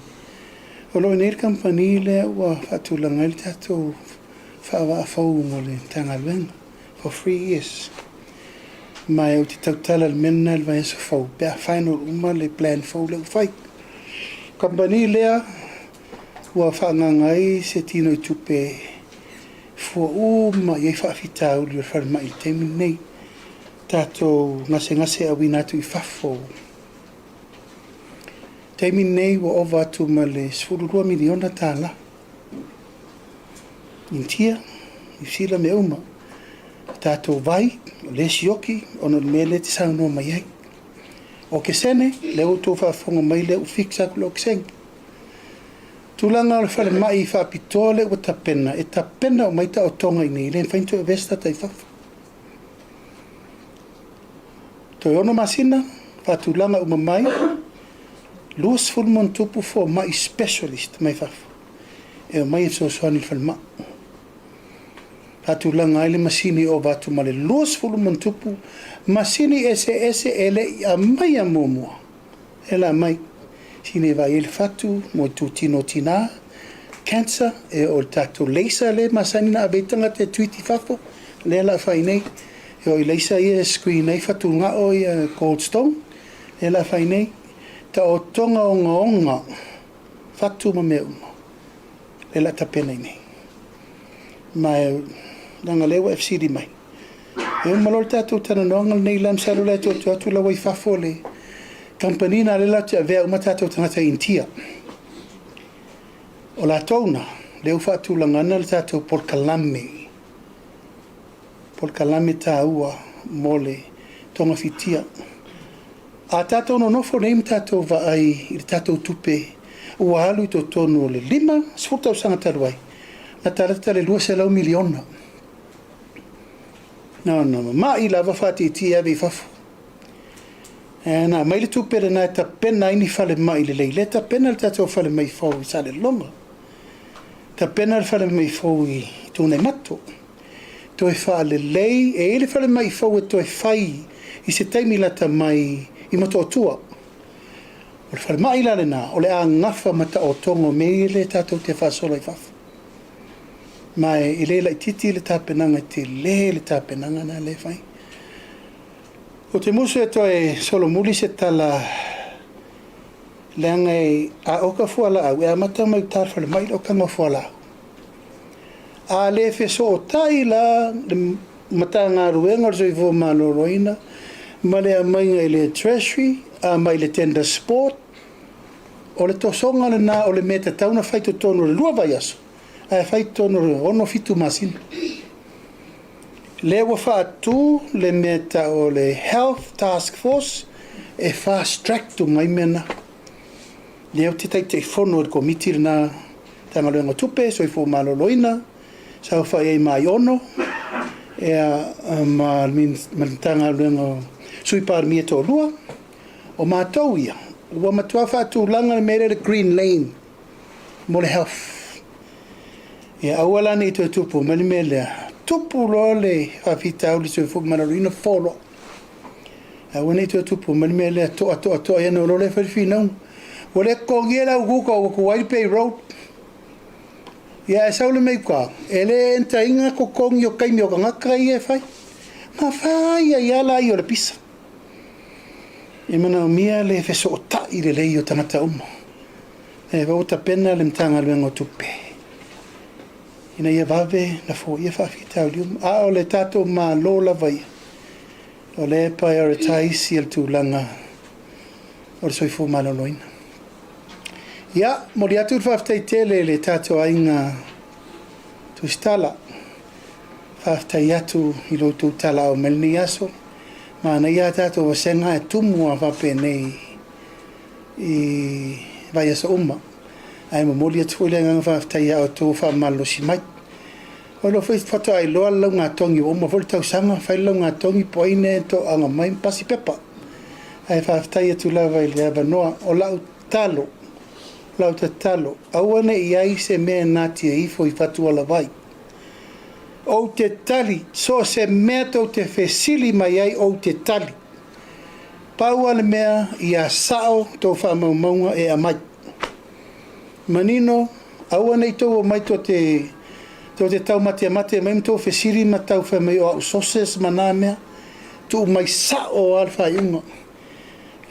O lo nei kampani le ua whatulanga le tato whaafau mo le tanga luenga. For 3 years. Mai au te tautala le mena le vai so fau. Pea final uma le plan fau le ufai. Kampani lea ua whaangangai se tino i tupe fua uma iei whaafitau le wharma i teimi nei. Tato ngase a winatu i whafo. Teimi nei wa ova atu ma le 2 miliona tāla. Intia, i sila me uma. Tato vai, le sioki, ono le mele te saunoa mai ai. O ke sene, le uto whaafonga mai le u fixa kulo kiseng. Tulanga o le whale mai i whaapitoa le ua tapena. E tapena o maita o tonga i nei. Len whainto e vesta tai whafu. Toi ono masina, whaatulanga uma mai. Luas fulmon tupu fo mai specialist mai whafu. E o mai e so soani whale mai. Whaatulanga ai le masini o watu ma le luas fulmon tupu. Masini ese ele a mai a mōmua. Ela mai. Sine vai ele fatu mo tu tino tina. Cancer e o tato leisa le masani na abetanga te tuiti fafo. Le la fai nei. E o leisa ia screen nei fatu nga o ia Cold Stone. Le la fai nei. Ta o tonga o nga fatu ma me uma. Le la tapena nei. Mai nanga lewa FCD mai. E o malor tato tana noangal nei lam salu le atu la wai fafo le. Company na le lati avea uma tatou tangata intia. O la tauna, le ufatu langana le tatou porkalame. Porkalame ta ua mole tonga fitia. A tatou no nofo neim tatou vaai i le tatou tupe. Ua halu i to tonu le 5, sfurtau sanga taruai. Na tarata le 2 miliona. No, ma i lava fati tia vi fafu. Na mai le tupere na ta pena ini fale mai le le ta pena le tatou fale mai fo i sale longa. Ta pena le fale mai fo i tune mato. To e fale lei e le fale mai fo e to e fai i se taimi la ta mai i mato tua. O le fale mai la le na o le a ngafa mata o tongo me le tatou te fa solo i fafu. Mai i le la titi le ta penanga te le ta penanga na le fai. O te musu e toi solo muli se tala leanga a oka fuala au e a mata mai tarwhale mai o kanga fuala au. A le fe so o tai la mata ngā ruenga o zoi vo maloroina ma le a mai ngai le treasury a mai le tender sport o le tosonga le na o le meta tauna fai to tono le lua vai aso a fai tono le ono fitu masina. Le wafa tu le meta o le Health Task Force e fast track tu mai mena. Le au te fono o komiti na tanga luenga tupe so i fo maloloina sa fa e mai ono e ma tanga luenga sui par mi to lua o ma tauia o ma tua fa tu langa mere le green lane mo le health e awala ni to tupu mali mele tupu lole afita uli so fu manarina folo a woni to tupu mali mele to ya no lole fino wole kongela uguka ko white pay road ya saule me ka ele enta inga ko kong yo kai mio nga kai e fai ma fai ya la yo le pisa e mana mia le feso ta ile le yo tamata umo e va uta pena le mtanga le ngo tupe ina ia vave na fo ia whawhitau lium. A o le tātou mā lola vai. O le prioritize i al tūlanga o le soifo maloloina. Ia, mo li atu whawhitai tele le tātou ainga TUSITALA. Whawhitai atu i lo tūtala o melni aso. Ma na ia tātou vasenga e tumu a whape nei i vai asa umma. Ai mo moli atu ile nganga whawhitai au tō whamalo si mai. O lo whai whato ai loa lau ngā tongi o ma voli tau sanga whai lau ngā tongi poine to anga mai pasi pepa. Ai whawhitai atu lau vai le ava noa o lau talo. Lau te talo. Awane i ai se mea nāti e ifo i whatu ala vai. O te tali, so se mea tau te whesili mai ai o te tali. Pau ale mea i a sao tau whamaumaunga e a mai. Manino, awane i tau o mai to te tau mate mai tau whesili ma tau whamai o au soses mana mea. Tu mai sao alfa iunga.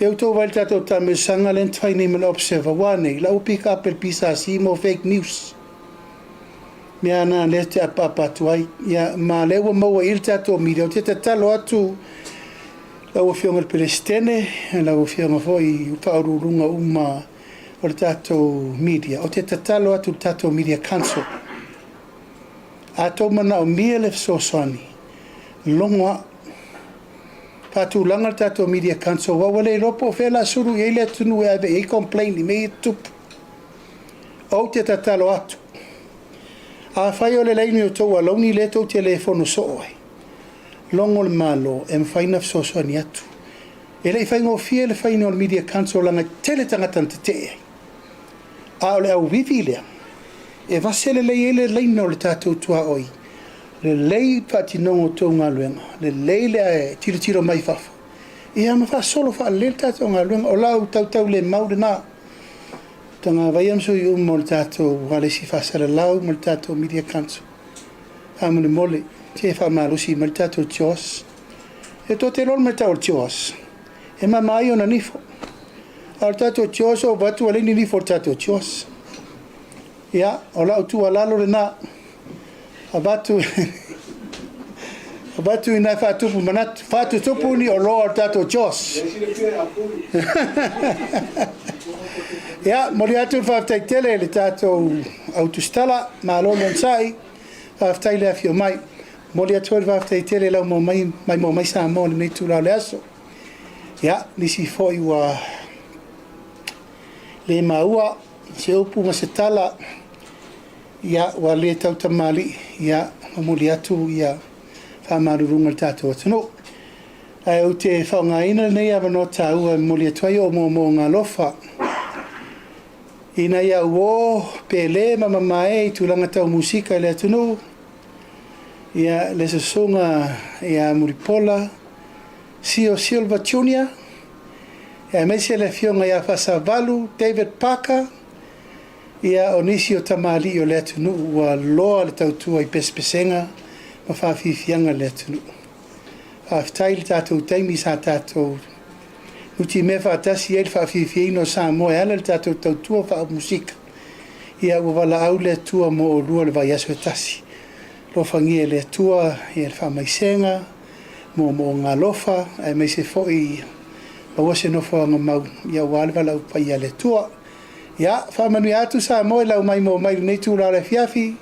Eu tau vai tātou tāme sanga len twai nei mele observa wane. Lau pick up el pisa simo fake news. Mea na lete a papatu ai. Ia ma lewa maua il tātou media. O te talo atu lau whionga el pelestene. Lau whionga foi upaururunga uma o le tātou media. O te talo atu tātou media council. A tau mana o mia le sosoani. Longa Patu langa tātou media council. Wawale ropo whela suru i eile tunu e ave e complain i mei tupu. O te tatalo atu. A whai o le leini o tau alauni le tau te lefono so oi. Longo le malo e mwhaina fsoso ani atu. E lei whaingo fia le whaina o le media council langa tele tangatan te te. A o le au vivi lea. E vasele le eile leini o le tātou tua oi. Le lei pati nongo tō ngā luenga. Le lei le tiro mai whawha. I ama wha solo wha le tātou ngā luenga. O lau tau le maure nā. Tanga vai amso i mo le tātou wale si whasara lau mo le tātou media council. Amune mole. Te wha marusi mo le tātou tios. E tō te lol me tātou tios. E ma mai o na nifo. A le tātou tios o watu alini nifo le tātou tios. Ia, o lau tu alalo le nā. Abatu ina fatupu manat fatu tupu ni o loa tato jos. Ya mori atu faftai tele le tato TUSITALA ma lo lonsai faftai le afio mai mori atu faftai tele la mo mai sa mo ni tu la leso. Ya nisi foi wa le maua se upu masetala ia wa le tau tamali ia mamuli atu ia whamarurunga le tātou atano. Ai au te whaungaina nei awa no tāua muli atuai o mō ngā lofa. Ina ia uo pele mamamae i tūlanga tau musika le atano. Ia le sasonga ia Muripola, Sio Silva Junior. Ia meise le fionga ia Fasavalu, David Parker. Ia onisi o tamali o le atunu ua loa le tautua i pespesenga ma whawhiwhianga le atunu. Whawhitai le tātou taimi sa tātou. Uti me whaatasi e le whawhiwhiino sa moe ala le tātou tautua wha musika. Ia ua wala au le atua mo o rua le vai aso e tasi. Lo whangia le atua i le whamaisenga mo ngā lofa ai mai se foi ma wase no whaanga mau ia wale wala upai a le atua. Ia, whamanu atu sa moe lau mai mo mai nei tūra le fiafi.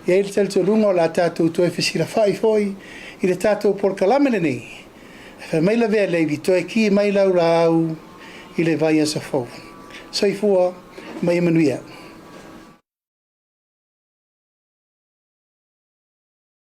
Ia ili tel rungo la tātou toi whesira whai foi. I le tātou porkalamene nei. Wha mai la vea leivi toi ki mai lau rau i le vai asa fau. Soifua mai manuia.